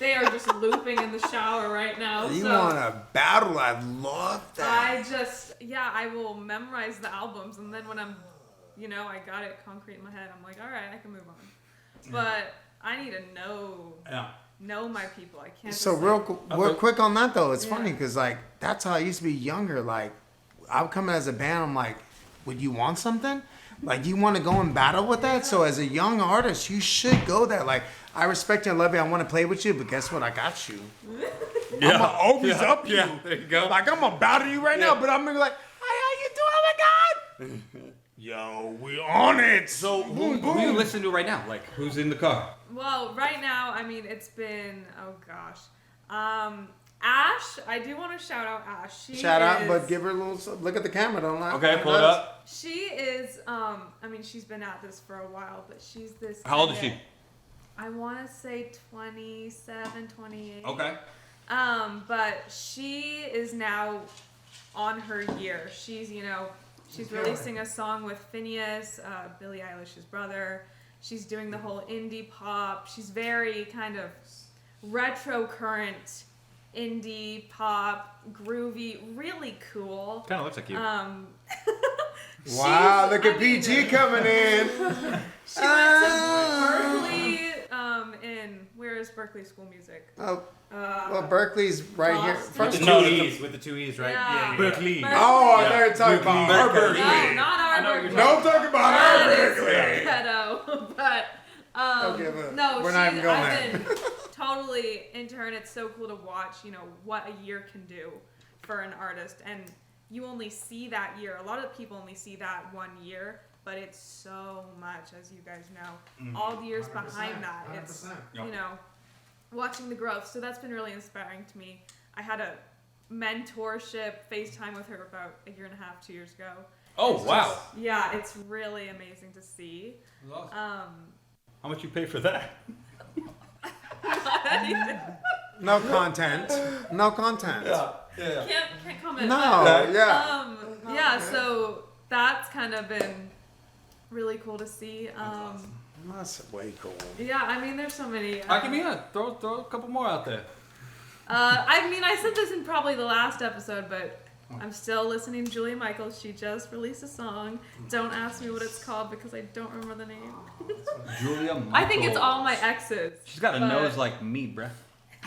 They are just looping in the shower right now. You so want a battle? I love that. I will memorize the albums and then when I'm, I got it concrete in my head, I'm like, all right, I can move on. But I need to know my people. I can't. So just real quick on that though, it's Yeah. funny because like that's how I used to be younger. Like I would come as a band, I'm like, would you want something? Like you want to go and battle with that? So as a young artist, you should go there. Like I respect you and love you. I want to play with you, but guess what? I got you. Yeah. I'm gonna always up you. Yeah, there you go. Like I'm gonna battle you right now, but I'm gonna be like, hey, how you doing? Oh my god. Yo, we on it. So who do you listen to right now? Like who's in the car? Well, right now, I mean, it's been Ash. I do want to shout out Ash. Shout out, but give her a little. Look at the camera, don't lie. Okay, pull it up. She is. She's been at this for a while, but she's this. How old is she? I want to say 27, 28. Okay. But she is now on her year. She's she's releasing a song with Phineas, Billie Eilish's brother. She's doing the whole indie pop. She's very kind of retro current indie pop, groovy, really cool. Kind of looks like you. Wow, look at PG coming in. She went to Berkeley. Where is Berkeley School Music? Oh, well, Berkeley's right here. Boston. First, With the two E's, right? Yeah. Berkeley. oh, I thought you were talking about our Berkeley. Berkeley. No, not our know what Berkeley. you're No, I'm talking about our That is Berkeley. pedo. But Okay, but no, we're not even going I've there. been totally into her, and it's so cool to watch. What a year can do for an artist, and you only see that year. A lot of people only see that 1 year, but it's so much, as you guys know. All the years behind that, it's 100%. watching the growth. So that's been really inspiring to me. I had a mentorship FaceTime with her about 1.5 years, 2 years ago. Oh wow. Yeah, it's really amazing to see. How much you pay for that? No content. No content. Yeah. Can't comment. No, yeah. Yeah, so that's kind of been really cool to see. That's way cool. Yeah, I mean, there's so many. Give me throw a couple more out there. I said this in probably the last episode, but I'm still listening to Julia Michaels. She just released a song. Don't ask me what it's called because I don't remember the name. Julia Michaels. I think it's all my exes. She's got a but nose like me, bruh.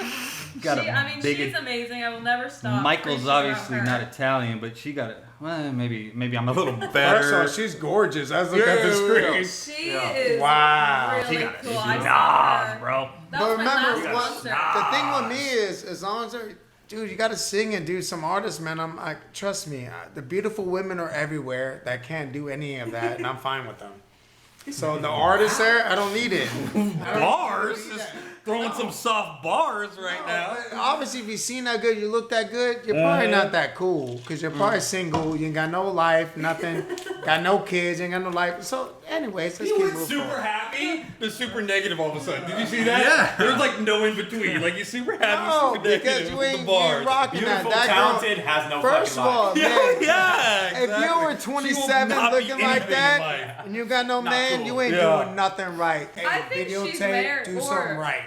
She's amazing. I will never stop. Michael's preaching about obviously her. not Italian, but she got it. Well, maybe I'm a little First of better. all, she's gorgeous. Let's look at the screen. She is Wow. really She got cool. I saw Nah, her. bro. That But was my remember, last concert. the thing with me is, as long as they're, dude, you got to sing and do some artists, man. I'm like, trust me, the beautiful women are everywhere that can't do any of that, and I'm fine with them. So the artists there, I don't need it. Bars? Just throwing some soft bars right now. But obviously, if you seen that good, you look that good, you're probably not that cool because you're probably single. You ain't got no life, nothing, got no kids, you ain't got no life. So, anyways, let's You keep went moving super forward. happy to super negative all of a sudden. Did you see that? Yeah. There was like no in between. Like you super happy, No, super because negative you with ain't, the you bars. ain't rocking Beautiful, that. That talented, has no girl, first of fucking all, life. man, Yeah, if you were 27 looking like that and you got no man, cool. you ain't Yeah. doing nothing right. Hey, I think she's videotape, married, do or- something right.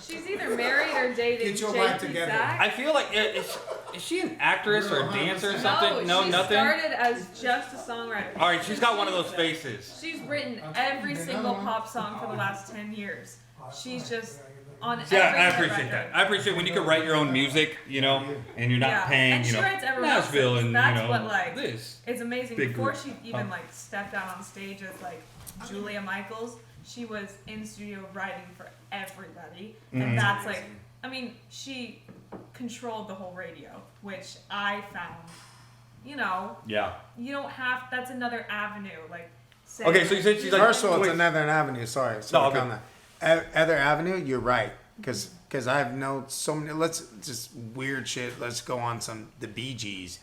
She's either married or dating Get your life Jake together. Zach. I feel like is she an actress or a dancer or something? No, she nothing. started as just a songwriter. All right, she's got one of those faces. She's written every single pop song for the last 10 years. She's just on Yeah, every I hit appreciate record. that. I appreciate when you can write your own music, you know, and you're not Yeah, paying, and you she know, writes everyone Nashville else's. and That's you know what, like, this. It's amazing. Big Before group. she even like stepped out on stage as like Julia Michaels, she was in studio writing for everybody, and that's like, I mean, she controlled the whole radio, which I found, you know, Yeah. you don't have. That's another avenue, like. Say, Okay, so you said she's like. First of all, it's wait. another avenue. Sorry. No, on okay. that. Other avenue, you're right. Because I've known so many. Let's just weird shit. Let's go on the Bee Gees.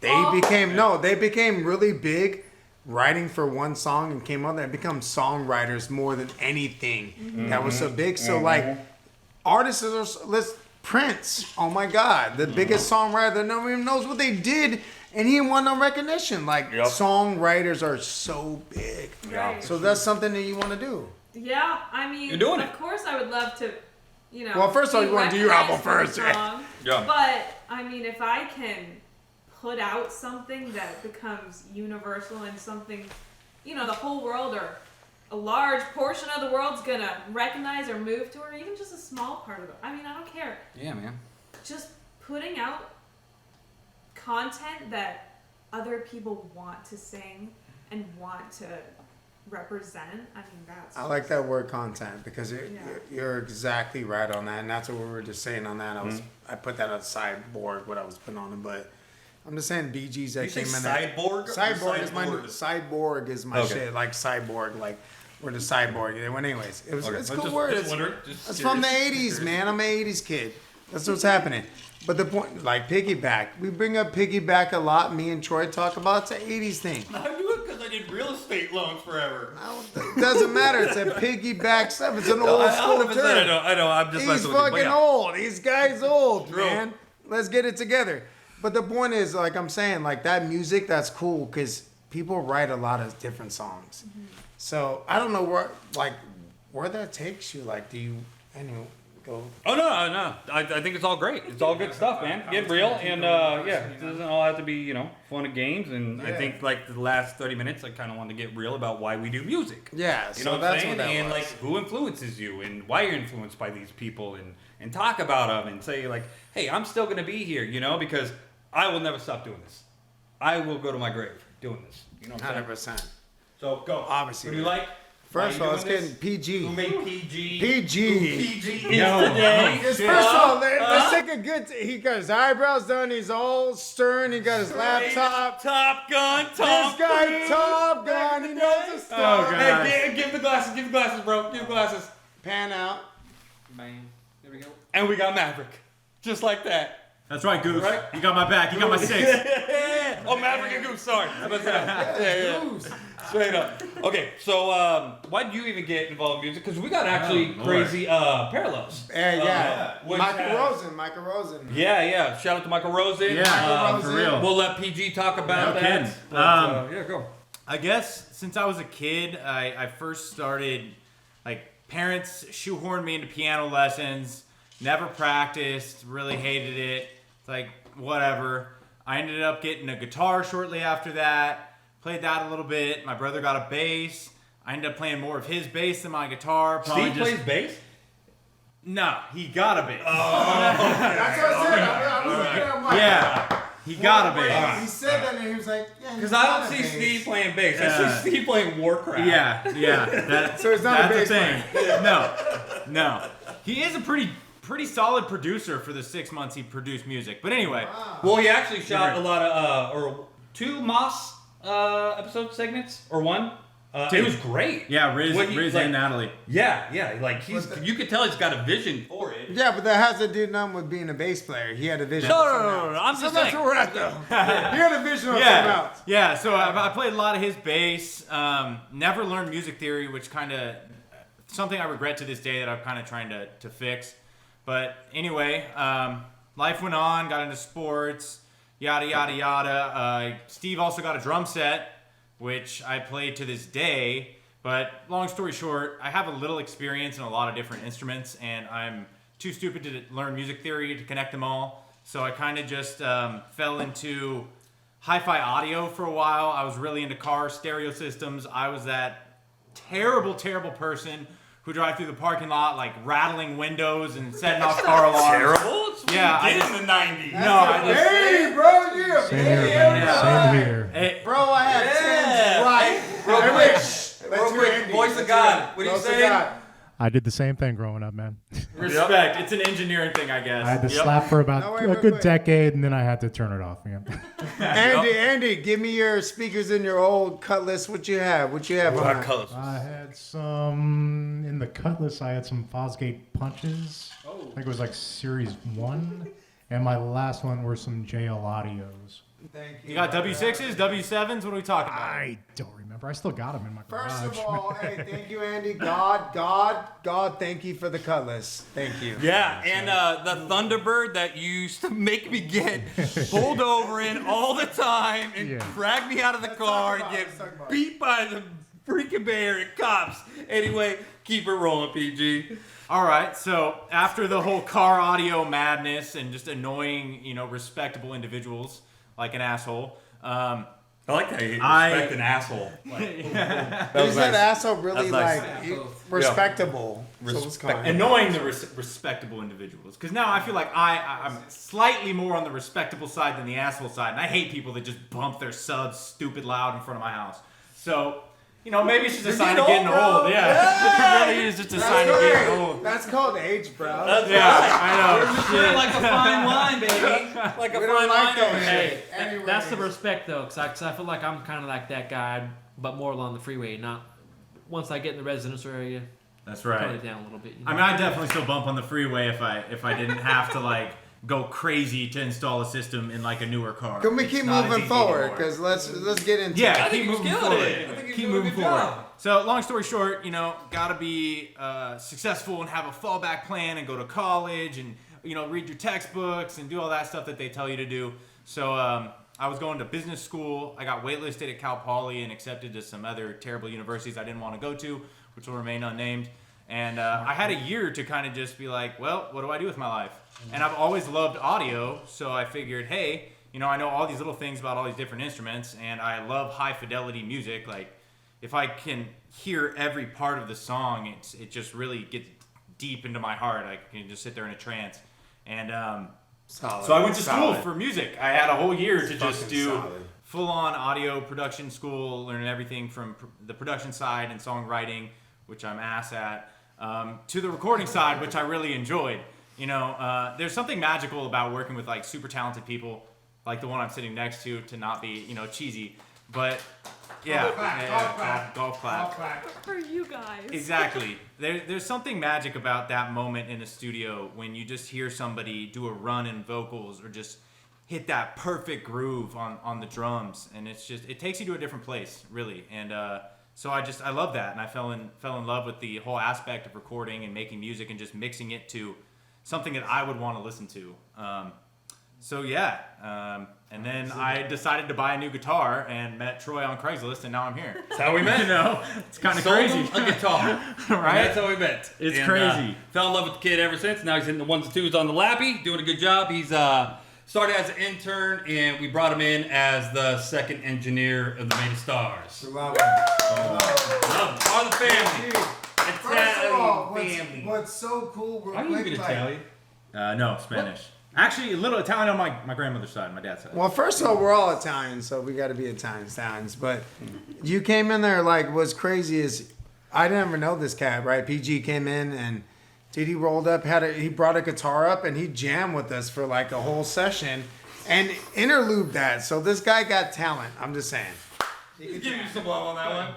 They became really big, writing for one song and came out there and become songwriters more than anything that was so big. So like, artists are Prince. Oh my God, the biggest songwriter that no one even knows what they did. And he didn't want no recognition. Like, songwriters are so big. Right. So that's something that you want to do. Yeah, I mean, You're doing of course, I would love to, you know. Well, first of all, be you wanna do your album recognized for the first, song, Yeah. But I mean, if I can put out something that becomes universal and something, you know, the whole world or a large portion of the world's gonna recognize or move to, or even just a small part of it. I mean, I don't care. Yeah, man. Just putting out content that other people want to sing and want to represent. I mean, that's. I like that word content because Yeah. you're exactly right on that. And that's what we were just saying on that. I put that on sideboard, what I was putting on it. But I'm just saying Bee Gees that You say came in there. cyborg? Cyborg is my Okay. shit. Like cyborg, like we're the cyborg. Well, anyways, it's a cool just, word. Just It's- wondering. Just That's curious. from the 80s, man. I'm an 80s kid. That's what's happening. But the point, like piggyback, we bring up piggyback a lot. Me and Troy talk about it's an 80s thing. I knew it because I did real estate loans forever. It doesn't matter. It's a piggyback stuff. It's an old I school 100%, term. I know. I'm just He's messing with you. But fucking yeah. old. These guys old, True. man. Let's get it together. But the point is, like I'm saying, like that music, that's cool because people write a lot of different songs. So I don't know where that takes you. Like, do you anyway go? Oh no. I think it's all great. It's all good stuff, man. Get real and yeah, it doesn't all have to be, you know, fun and games. And I Yeah. think like the last 30 minutes, I kind of wanted to get real about why we do music. Yeah. You So know what I'm that's saying? what that And was. like who influences you and why you're influenced by these people and talk about them and say like, hey, I'm still gonna be here, you know, because I will never stop doing this. I will go to my grave doing this. You know what I'm saying? 100%. So go. Obviously. Who do you like? First of Why all, you let's doing get this? PG. Who made PG? PG. Who PG is No. today? First of all, let's take a good. He got his eyebrows done. He's all stern. He got his laptop. Top Gun, Tom This guy, Cruise. Top Gun. He knows his stuff. Oh, God. Hey, give the glasses. Give the glasses, bro. Give the glasses. Pan out. Bang. There we go. And we got Maverick. Just like that. That's right, Goose. Right? You got my back. You got my 6. Oh, Maverick and Goose. Sorry. Yeah. Straight up. Okay, so why did you even get involved in music? Because we got actually Lord. crazy parallels. Yeah. which Michael has- Rosen. Michael Rosen. Yeah. Shout out to Michael Rosen. Yeah, for Rosen. real. We'll let PG talk about No that. kidding. But, yeah, go. I guess since I was a kid, I first started, like, parents shoehorned me into piano lessons, never practiced, really hated it. It's like, whatever. I ended up getting a guitar shortly after that, played that a little bit. My brother got a bass. I ended up playing more of his bass than my guitar. Steve plays bass? No, he got a bass. That's what I said. I was looking at Mike. Yeah, he got a bass. He said that and he was like, yeah. Because I don't see Steve playing bass. I Yeah. see Steve playing Warcraft. Yeah. That, So he's not a that's bass the thing. No. He is a pretty solid producer for the 6 months he produced music. But anyway, Well, he actually shot a lot of, or 2 Moss episode segments, or 1. It was great. yeah, Riz like- and Natalie. Yeah, like you could tell he's got a vision for it. Yeah, but that has to do nothing with being a bass player. He had a vision. No, for something else. I'm So just that's saying. where we're at, though. He had a vision of something Yeah, else. yeah. So I played a lot of his bass. Never learned music theory, which kind of something I regret to this day that I'm kind of trying to fix. But anyway, life went on. Got into sports, yada yada yada. Steve also got a drum set, which I play to this day. But long story short, I have a little experience in a lot of different instruments, and I'm too stupid to learn music theory to connect them all. So I kind of just fell into hi-fi audio for a while. I was really into car stereo systems. I was that terrible person who drive through the parking lot like rattling windows and setting off car alarms. Terrible. It's what Yeah, you I did just- in the 90s. No, I just Hey, bro, yeah. Same here, man. Same here. Hey, Bro, I had Yeah. tens right. Real Hey, quick, Let's real hear quick, Andy. voice of Let's God. hear it. What are you Voice of saying? God. I did the same thing growing up, man. respect. It's an engineering thing, I guess. I had to Yep. slap for about No, wait, a wait, good wait. decade, and then I had to turn it off again. Andy, give me your speakers in your old Cutlass. What you have? What you have on it? Colors. I had some in the Cutlass. I had some Fosgate punches. I think it was like Series 1. And my last one were some JL Audios. Thank You got W6s, W7s? What are we talking about? I don't remember. I still got them in my garage. First of all, hey, thank you, Andy. God, thank you for the Cutlass. Thank you. Yeah, and the Thunderbird that you used to make me get pulled over in all the time and Yeah. drag me out of the car and about get it, let's talk about beat by the freaking bear and cops. Anyway, keep it rolling, PG. All right, so after the whole car audio madness and just annoying, respectable individuals like an asshole, I like that you I- respect an asshole. Is that asshole really That's nice. like respectable? So it's called. annoying the respectable individuals. Because now I feel like I'm slightly more on the respectable side than the asshole side, and I hate people that just bump their subs stupid loud in front of my house. So, maybe it's just a sign of getting old. Yeah, it really is just a sign of getting old. That's called age, bro. Yeah, I know. You're like a fine wine, baby. Like a We fine don't like wine that over shit. here. Anyways. That's the respect though, because I feel like I'm kind of like that guy, but more along the freeway. Not once I get in the residential area, That's cut right. it down a little bit. I mean, I definitely still bump on the freeway if I didn't have to go crazy to install a system in like a newer car. Can we It's keep not as moving easy forward? anymore. Because let's get into Yeah, I think keep he's moving killing forward. it. I think he's Keep doing a moving good forward. job. So, long story short, gotta be successful and have a fallback plan and go to college and read your textbooks and do all that stuff that they tell you to do. So, I was going to business school. I got waitlisted at Cal Poly and accepted to some other terrible universities I didn't want to go to, which will remain unnamed. And I had a year to kind of just be like, well, what do I do with my life? And I've always loved audio, so I figured, hey, I know all these little things about all these different instruments, and I love high fidelity music. Like, if I can hear every part of the song, it just really gets deep into my heart. I can just sit there in a trance. And solid. so I went to school Solid. for music. I had a whole year to just Fucking do solid. full-on audio production school, learning everything from the production side and songwriting, which I'm ass at, to the recording side, which I really enjoyed. There's something magical about working with like super talented people, like the one I'm sitting next to not be, Cheesee, but yeah, golf clap. For you guys. Exactly. There's something magic about that moment in a studio when you just hear somebody do a run in vocals or just hit that perfect groove on the drums, and it takes you to a different place, really. And so I love that, and I fell in love with the whole aspect of recording and making music and just mixing it to something that I would want to listen to. And then I decided to buy a new guitar and met Troy on Craigslist, and now I'm here. That's how we met. It's kind of Sold crazy, him a guitar. right? That's how we met. It's And, crazy. Fell in love with the kid ever since. Now he's hitting the ones and twos on the lappy, doing a good job. He's started as an intern, and we brought him in as the second engineer of the Main Stars. Love it. Love all the family. First of all, Italian family. what's so cool, real Are you quick, even like- Italian? No, Spanish. Actually, a little Italian on my grandmother's side, my dad's side. Well, first of all, we're all Italian, so we got to be Italians. But you came in there like what's crazy is I never know this cat, right? PG came in and dude, he rolled up, he brought a guitar up and he jammed with us for like a whole session and interlude that. So this guy got talent. I'm just saying. Give you some love on that one.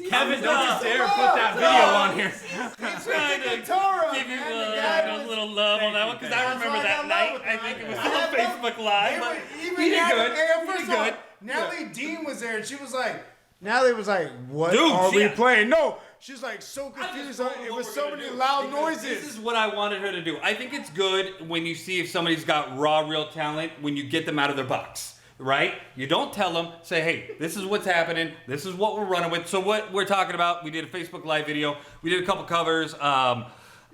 Kevin, don't you dare put that video on here. He's trying to guitar up, Give you man. The guy was- little love on that one because I remember That's that why I night. love I it. think it was I on love- Facebook Live. But Even he did Natalie- good. Hey, He first did of all, good. Natalie Dean was there and she was like, Natalie was like, what Dude, are we yeah. playing? No, she's like so confused. It was so many loud This noises. is what I wanted her to do. I think it's good when you see if somebody's got raw, real talent when you get them out of their box. right? You don't tell them. Say, hey, this is what's happening. This is what we're running with. So what we're talking about, we did a Facebook Live video. We did a couple covers.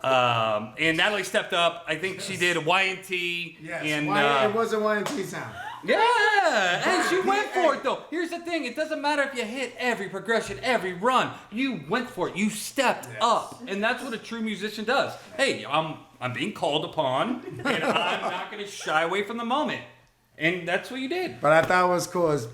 And Natalie stepped up. I think she did a Y&T. Yes, and it was a Y&T sound. yeah, and she went for it though. Here's the thing: it doesn't matter if you hit every progression, every run. You went for it. You stepped up, and that's what a true musician does. Hey, I'm being called upon, and I'm not going to shy away from the moment. And that's what you did. But I thought it was cool is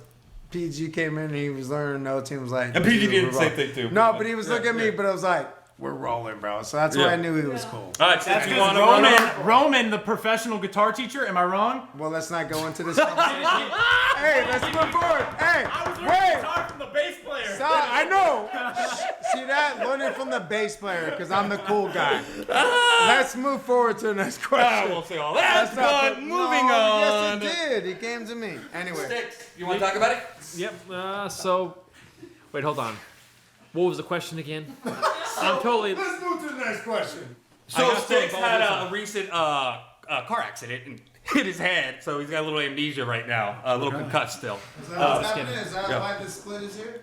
PG came in and he was learning notes. He was like, And PG did the same rolling. thing too. No, but he was looking at me, but I was like, we're rolling, bro. So that's why I knew he was cool. All right, so That's if you because want to run on. Roman, the professional guitar teacher. Am I wrong? Well, let's not go into this conversation. Hey, let's move forward. Hey, wait. guitar from the bass player. Stop. I know. See that? Learning from the bass player because I'm the cool guy. Let's move forward to the next I question. won't say all that, That's not but the- moving no, on. Yes, it did. He came to me. Anyway. Stykz, you want to talk about it? Yep. So, wait, hold on. What was the question again? I'm totally. Let's move to the next question. So I got Stykz some had bonus a recent car accident and hit his head, so he's got a little amnesia right now, a little concussed still. Is that what's just happening? kidding. Is that Yeah. why the split is here?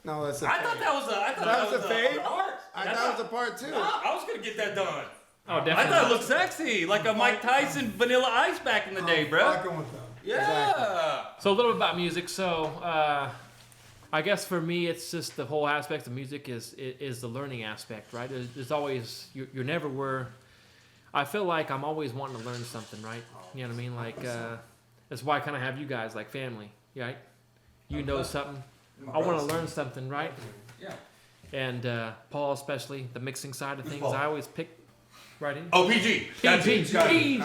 No, that's a I thought that was a. I thought That was a fade? part. I thought it was a part two. No, I was gonna get that done. Oh, I definitely. thought it looked sexy, like a Mike Tyson Vanilla Ice back in the day, bro. Fucking with them. Yeah. So a little bit about music. So I guess for me, it's just the whole aspect of music is the learning aspect, right? There's always you're never were. I feel like I'm always wanting to learn something, right? You know what I mean? Like that's why I kind of have you guys like family, right? You know something. I want to learn something, right? Yeah. And Paul, especially the mixing side of things, Paul? I always pick right in. Oh, PG. PG. Sorry.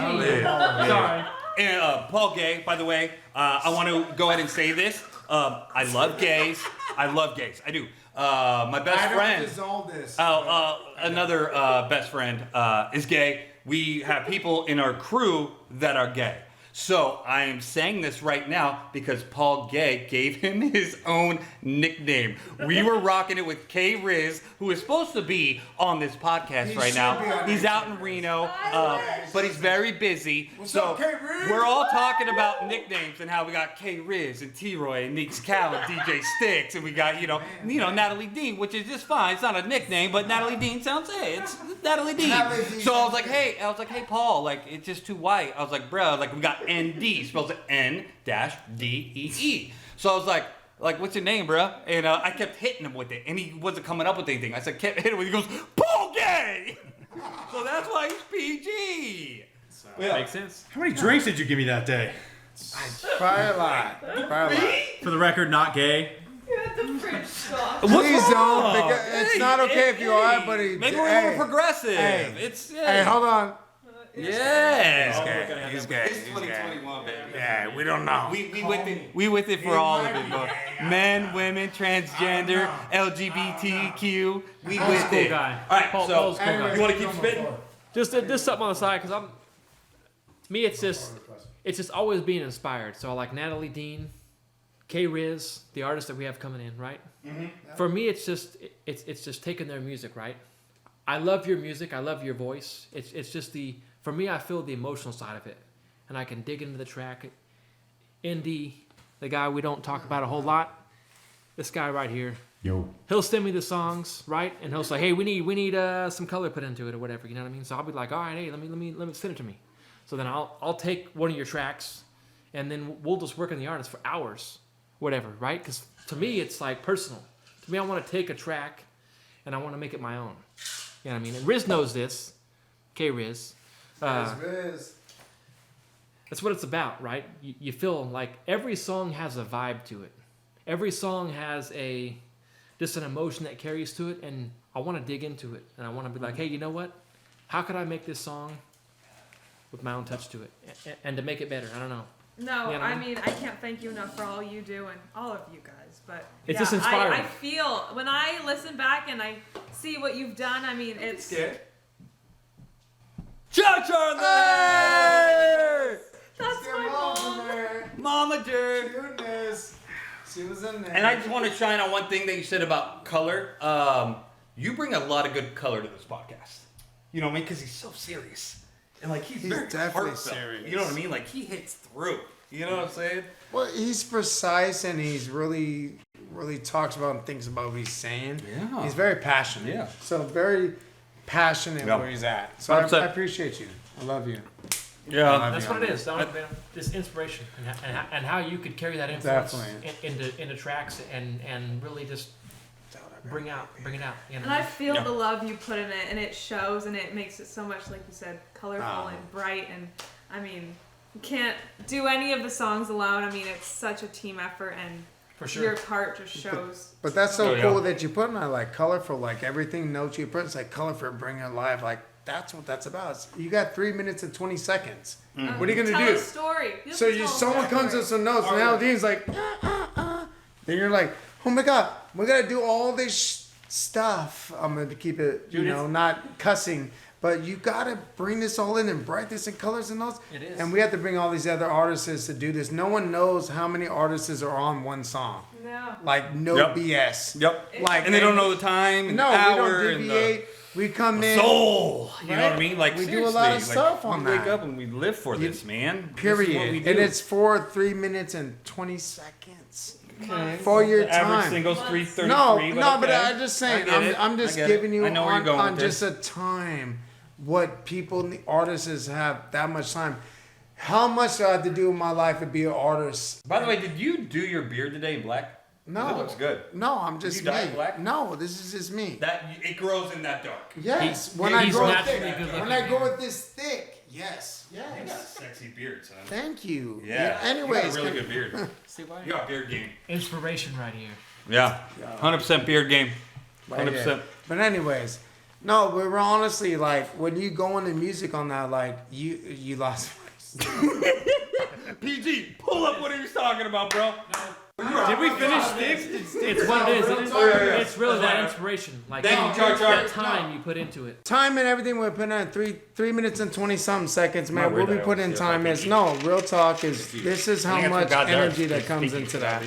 And Paul Gay, by the way, I want to go ahead and say this. I love gays. I love gays. I do. My best friend. Dissolve this. Another best friend is gay. We have people in our crew that are gay. So I am saying this right now because Paul Gay gave him his own nickname. We were rocking it with K Riz, who is supposed to be on this podcast He right should now. be on He's this out in Reno, but he's very busy. So up, K Riz? we're all talking about nicknames and how we got K Riz and T-Roy and NEEKS Cal and DJ Stykz, and we got Natalie Dean, which is just fine. It's not a nickname, but Natalie Dean sounds it's Natalie Dean. Natalie Dean. So I was like, hey, Paul, like it's just too white. I was like, bro, like we got ND, spells it N-D-E-E. So I was like, what's your name, bro? And I kept hitting him with it, and he wasn't coming up with anything. I said, kept hitting him with it. He goes, Paul Gay! So that's why he's PG. Yeah. Makes sense. How many drinks did you give me that day? Fire a lot. Fire a lot. For the record, not gay. You had the fridge sauce. Please don't. wrong? Because it's Hey, not okay if you are, hey, but maybe we're more progressive. Hey. It's Hey, hold on. yeah. He's gay. It's 2021, baby. Yeah, we don't know. We with it for all of it, bro. Men, women, transgender, LGBTQ. We Paul's with a cool it. guy. All right, Paul's so a cool guy. you want to keep spitting? Just something on the side, because to me, it's just always being inspired. So I like Natalie Dean, K Riz, the artists that we have coming in, right? Mm-hmm. For me, it's just taking their music, right? I love your music. I love your voice. It's just for me, I feel the emotional side of it, and I can dig into the track. Indy, the guy we don't talk about a whole lot, this guy right here. Yo. He'll send me the songs, right? And he'll say, "Hey, we need some color put into it or whatever." You know what I mean? So I'll be like, "All right, hey, let me send it to me." So then I'll take one of your tracks, and then we'll just work on the artist for hours, whatever, right? Because to me, it's like personal. To me, I want to take a track, and I want to make it my own. You know what I mean? And Riz knows this. K Riz. Riz. That's what it's about, right? You feel like every song has a vibe to it. Every song has just an emotion that carries to it, and I want to dig into it, and I want to be like, hey, you know what? How could I make this song with my own touch to it, and to make it better? I don't know. No, You know what I mean? I can't thank you enough for all you do and all of you guys. But It's just inspiring. I feel when I listen back and I see what you've done. I mean, it's Charlie! that's my mom. Mama Jer. Cuteness. She was in there. And I just want to shine on one thing that you said about color. You bring a lot of good color to this podcast. You know what I mean? Because he's so serious. And like he's very definitely heartfelt. serious. You know what I mean? Like he hits through. You know what I'm saying? Well, he's precise and he's really talks about and thinks about what he's saying. Yeah. He's very passionate. Yeah. So very passionate Yeah. where he's at. So I 100%. appreciate you. I love you. Yeah. That's what it is. This inspiration and how you could carry that influence Definitely. into tracks and really just bring it out. You know? And I feel Yeah. the love you put in it, and it shows, and it makes it so much, like you said, colorful and bright. And I mean, you can't do any of the songs alone. I mean, it's such a team effort, and For sure. your part just shows. But that's so Oh, yeah. cool that you put in there, like colorful, like everything notes you put, it's like colorful, bring it alive. Like that's what that's about. You got 3 minutes and 20 seconds. Mm. What are you gonna Tell do? a story. You So have to tell a someone comes story. with some notes, and Natalie Dean's like, then you're like, oh my god, we gotta do all this stuff. I'm gonna keep it, Dude, not cussing, but you gotta bring this all in and write this in colors and notes. It is. And we have to bring all these other artists to do this. No one knows how many artists are on one song. No. Like no Yep. BS. Yep. Like And they don't know the time and No, the we hour don't and deviate. We come the in. soul. You know Right? what I mean? Like We do a lot of seriously, stuff like, on we wake that. up and we live for this, man. Period. This is what we do. And it's for 3 minutes and 20 seconds. okay. For your The average time. single's 3:33. No, but but okay. I'm just saying. I get it. I'm just I get it. giving you I know where on, you're going on with just this. a time what people, the artists have that much time. How much do I have to do in my life to be an artist? By the way, did you do your beard today in black? No, It looks good. No, I'm just you dye me. it black? No, this is just me. That it grows in that dark. Yes, He- when I he's grow naturally thick, good when looking. I go with this thick, yes, You got a yes. sexy beard, son. Thank you. Yeah. Anyways, you got a really good beard. See why? You got beard game. Inspiration right here. Yeah. 100% beard game. 100%. But anyways, no, we were honestly like when you go into music on that, like you lost. PG, pull up what he was talking about, bro. Did we finish Stykz? It's what it is. Isn't it? yeah. It's really that inspiration. Like Thank you, Char Char. that time you put into it. Time and everything we're putting in 3 minutes and 20 something seconds, man. My What we weird put in ideas, time yeah, is no real talk. Is this is how I much forgot that. energy that comes into that,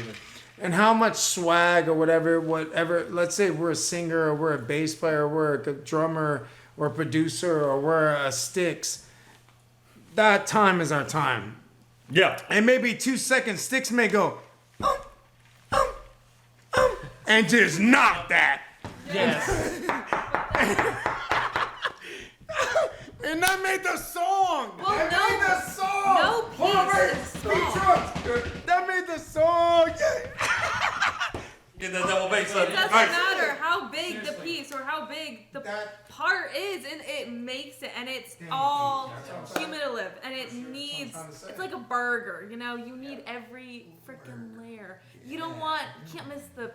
and how much swag or whatever. Let's say we're a singer or we're a bass player, or we're a drummer or a producer or we're a Stykz. That time is our time. Yeah. And maybe 2 seconds, Stykz may go, and just not that. Yes. And that made the song. Well, that no- made the song. no Hold on, piece wait. is Speak song. truth. That made the song. Get that double bass up. It doesn't Nice. matter how big the piece or how big the That- part is, and it makes it, and it's all cumulative, and it needs. trying to say. It's like a burger, you know. You need every freaking layer. You don't want. You can't miss the.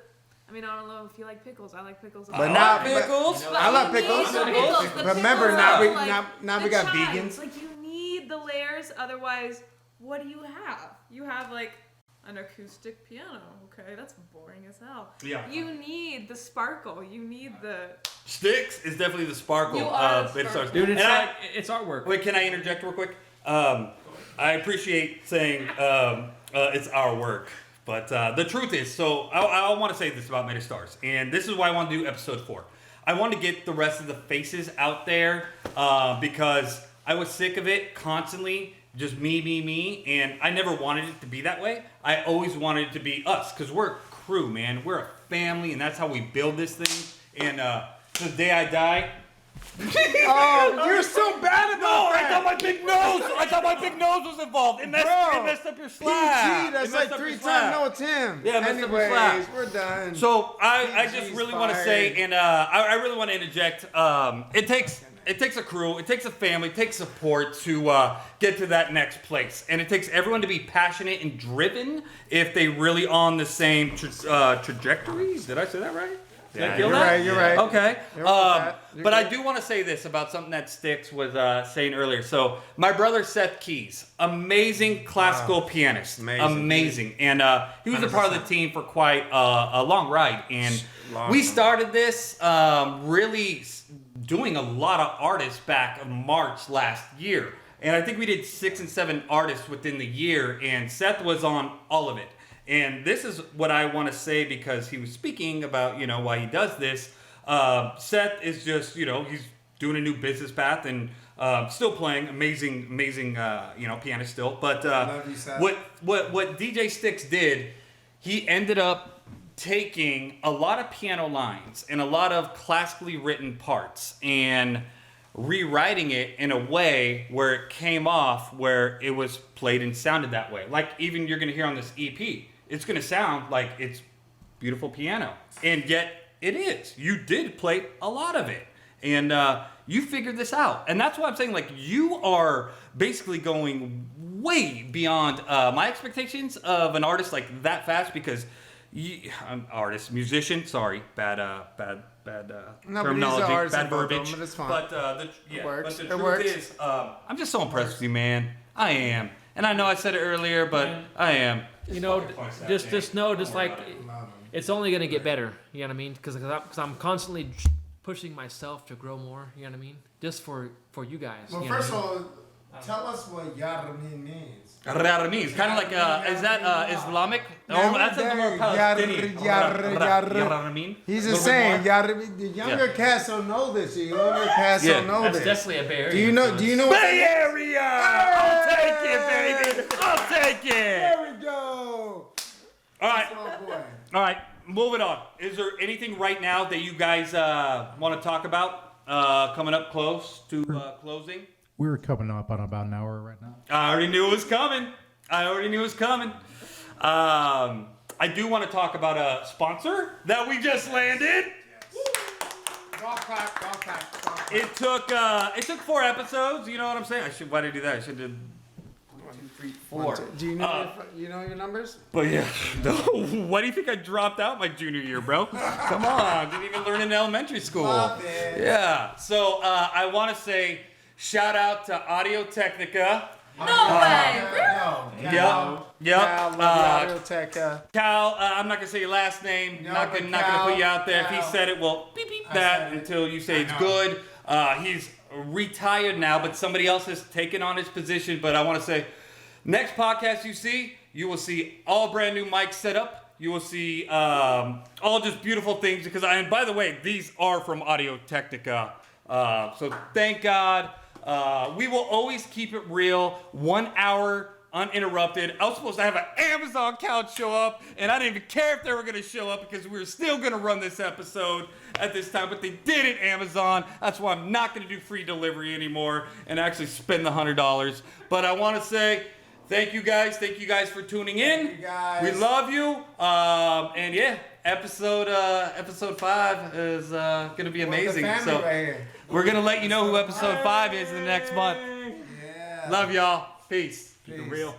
I mean, I don't know if you like pickles. I like pickles. But a now- lot. Pickles. But I love you need pickles. the pickles. The But remember, pickles now are we- like now we the got chives. vegans. Like you need the layers, otherwise, what do you have? You have like an acoustic piano. Okay, that's boring as hell. Yeah. You need the sparkle. You need the. Stykz is definitely the sparkle You are of the Beta sparkle. Stars. Dude, it's And like it's artwork. wait, can I interject real quick? I appreciate saying it's our work, but the truth is, so I want to say this about Meta Stars, and this is why I want to do episode 4. I want to get the rest of the faces out there because I was sick of it constantly, just me, and I never wanted it to be that way. I always wanted it to be us because we're a crew, man. We're a family, and that's how we build this thing. And to the day I die. Oh, you're so bad about I thought that. my big nose was involved. It messed up your slap. PG, that's It like messed up 3 your times. slap. No, it's him. Yeah, it messed up your slap. Anyways, we're done. So I just PG's really want to say, and I really want to interject. It takes a crew, it takes a family, it takes support to get to that next place, and it takes everyone to be passionate and driven if they really on the same trajectory. Did I say that right? Did I kill you're that? right. You're right. Okay. You're right with that. You're But I good. do want to say this about something that Stykz was saying earlier. So my brother Seth Keys, amazing classical pianist, amazing, and he was a part of the team for quite a long ride. And we started this really doing a lot of artists back in March last year, and I think we did 6 and 7 artists within the year, and Seth was on all of it. And this is what I want to say because he was speaking about, why he does this. Seth is just, he's doing a new business path and still playing amazing pianist still. But Love you, Seth. what DJ Stykz did, he ended up taking a lot of piano lines and a lot of classically written parts and rewriting it in a way where it came off where it was played and sounded that way. Like even you're gonna hear on this EP, it's gonna sound like it's beautiful piano, and yet it is. You did play a lot of it, and you figured this out, and that's why I'm saying like you are basically going way beyond my expectations of an artist like that fast because. I'm artist, musician. Sorry, bad No, but he's an terminology, artist bad in both of them, verbiage. but it's fine. But the works. truth It works. is, I'm just so impressed with you, man. I am, and I know I said it earlier, but I am. You know, fucking punch that just thing. know, just Don't worry like about it. it's only gonna get better. You know what I mean? Because I'm constantly pushing myself to grow more. You know what I mean? Just for you guys. Well, you know first what of all, tell us what Yarmi means. Means kind of like is that Islamic? Yeah, Oh, that's a more Palestinian. Yarramin. He's just saying, the younger cats don't know this. The younger cats don't I know mean? That's this. definitely a Bay Area. Do you know? Do you know? Bay Area. I'll take it, baby. I'll take it. There we go. All right. Oh boy. All right, moving on. Is there anything right now that you guys want to talk about coming up close to closing? We're coming up on about an hour right now. I already knew it was coming. I do want to talk about a sponsor that we just landed. Golf clap, golf clap, golf clap. It took 4 episodes. You know what I'm saying? Why did I do that? I should have 1, 2, 3, 4. Do you know your numbers? But yeah, no. Why do you think I dropped out my junior year, bro? Come on, didn't even learn in elementary school. Stop it. Yeah. So I want to say shout out to Audio Technica. No way. No. Yep. Cal, Cal, I'm not gonna say your last name. No, not but gonna Cal, put you out there. If he Cal. said it, well, beep beep I that said it. until you say I it's know. good. He's retired now, but somebody else has taken on his position. But I want to say, next podcast you will see all brand new mics set up. You will see all just beautiful things because and by the way, these are from Audio Technica. So thank God. We will always keep it real. 1 hour uninterrupted. I was supposed to have an Amazon couch show up, and I didn't even care if they were going to show up because we were still going to run this episode at this time, but they did it, Amazon. That's why I'm not going to do free delivery anymore and actually spend the $100. But I want to say thank you guys. Thank you guys for tuning in. Thank you guys. We love you. And yeah, episode 5 is going to be amazing. So right here. we're going to let you know who episode 5 is in the next month. Yeah. Love y'all. Peace. Keep it Peace. real.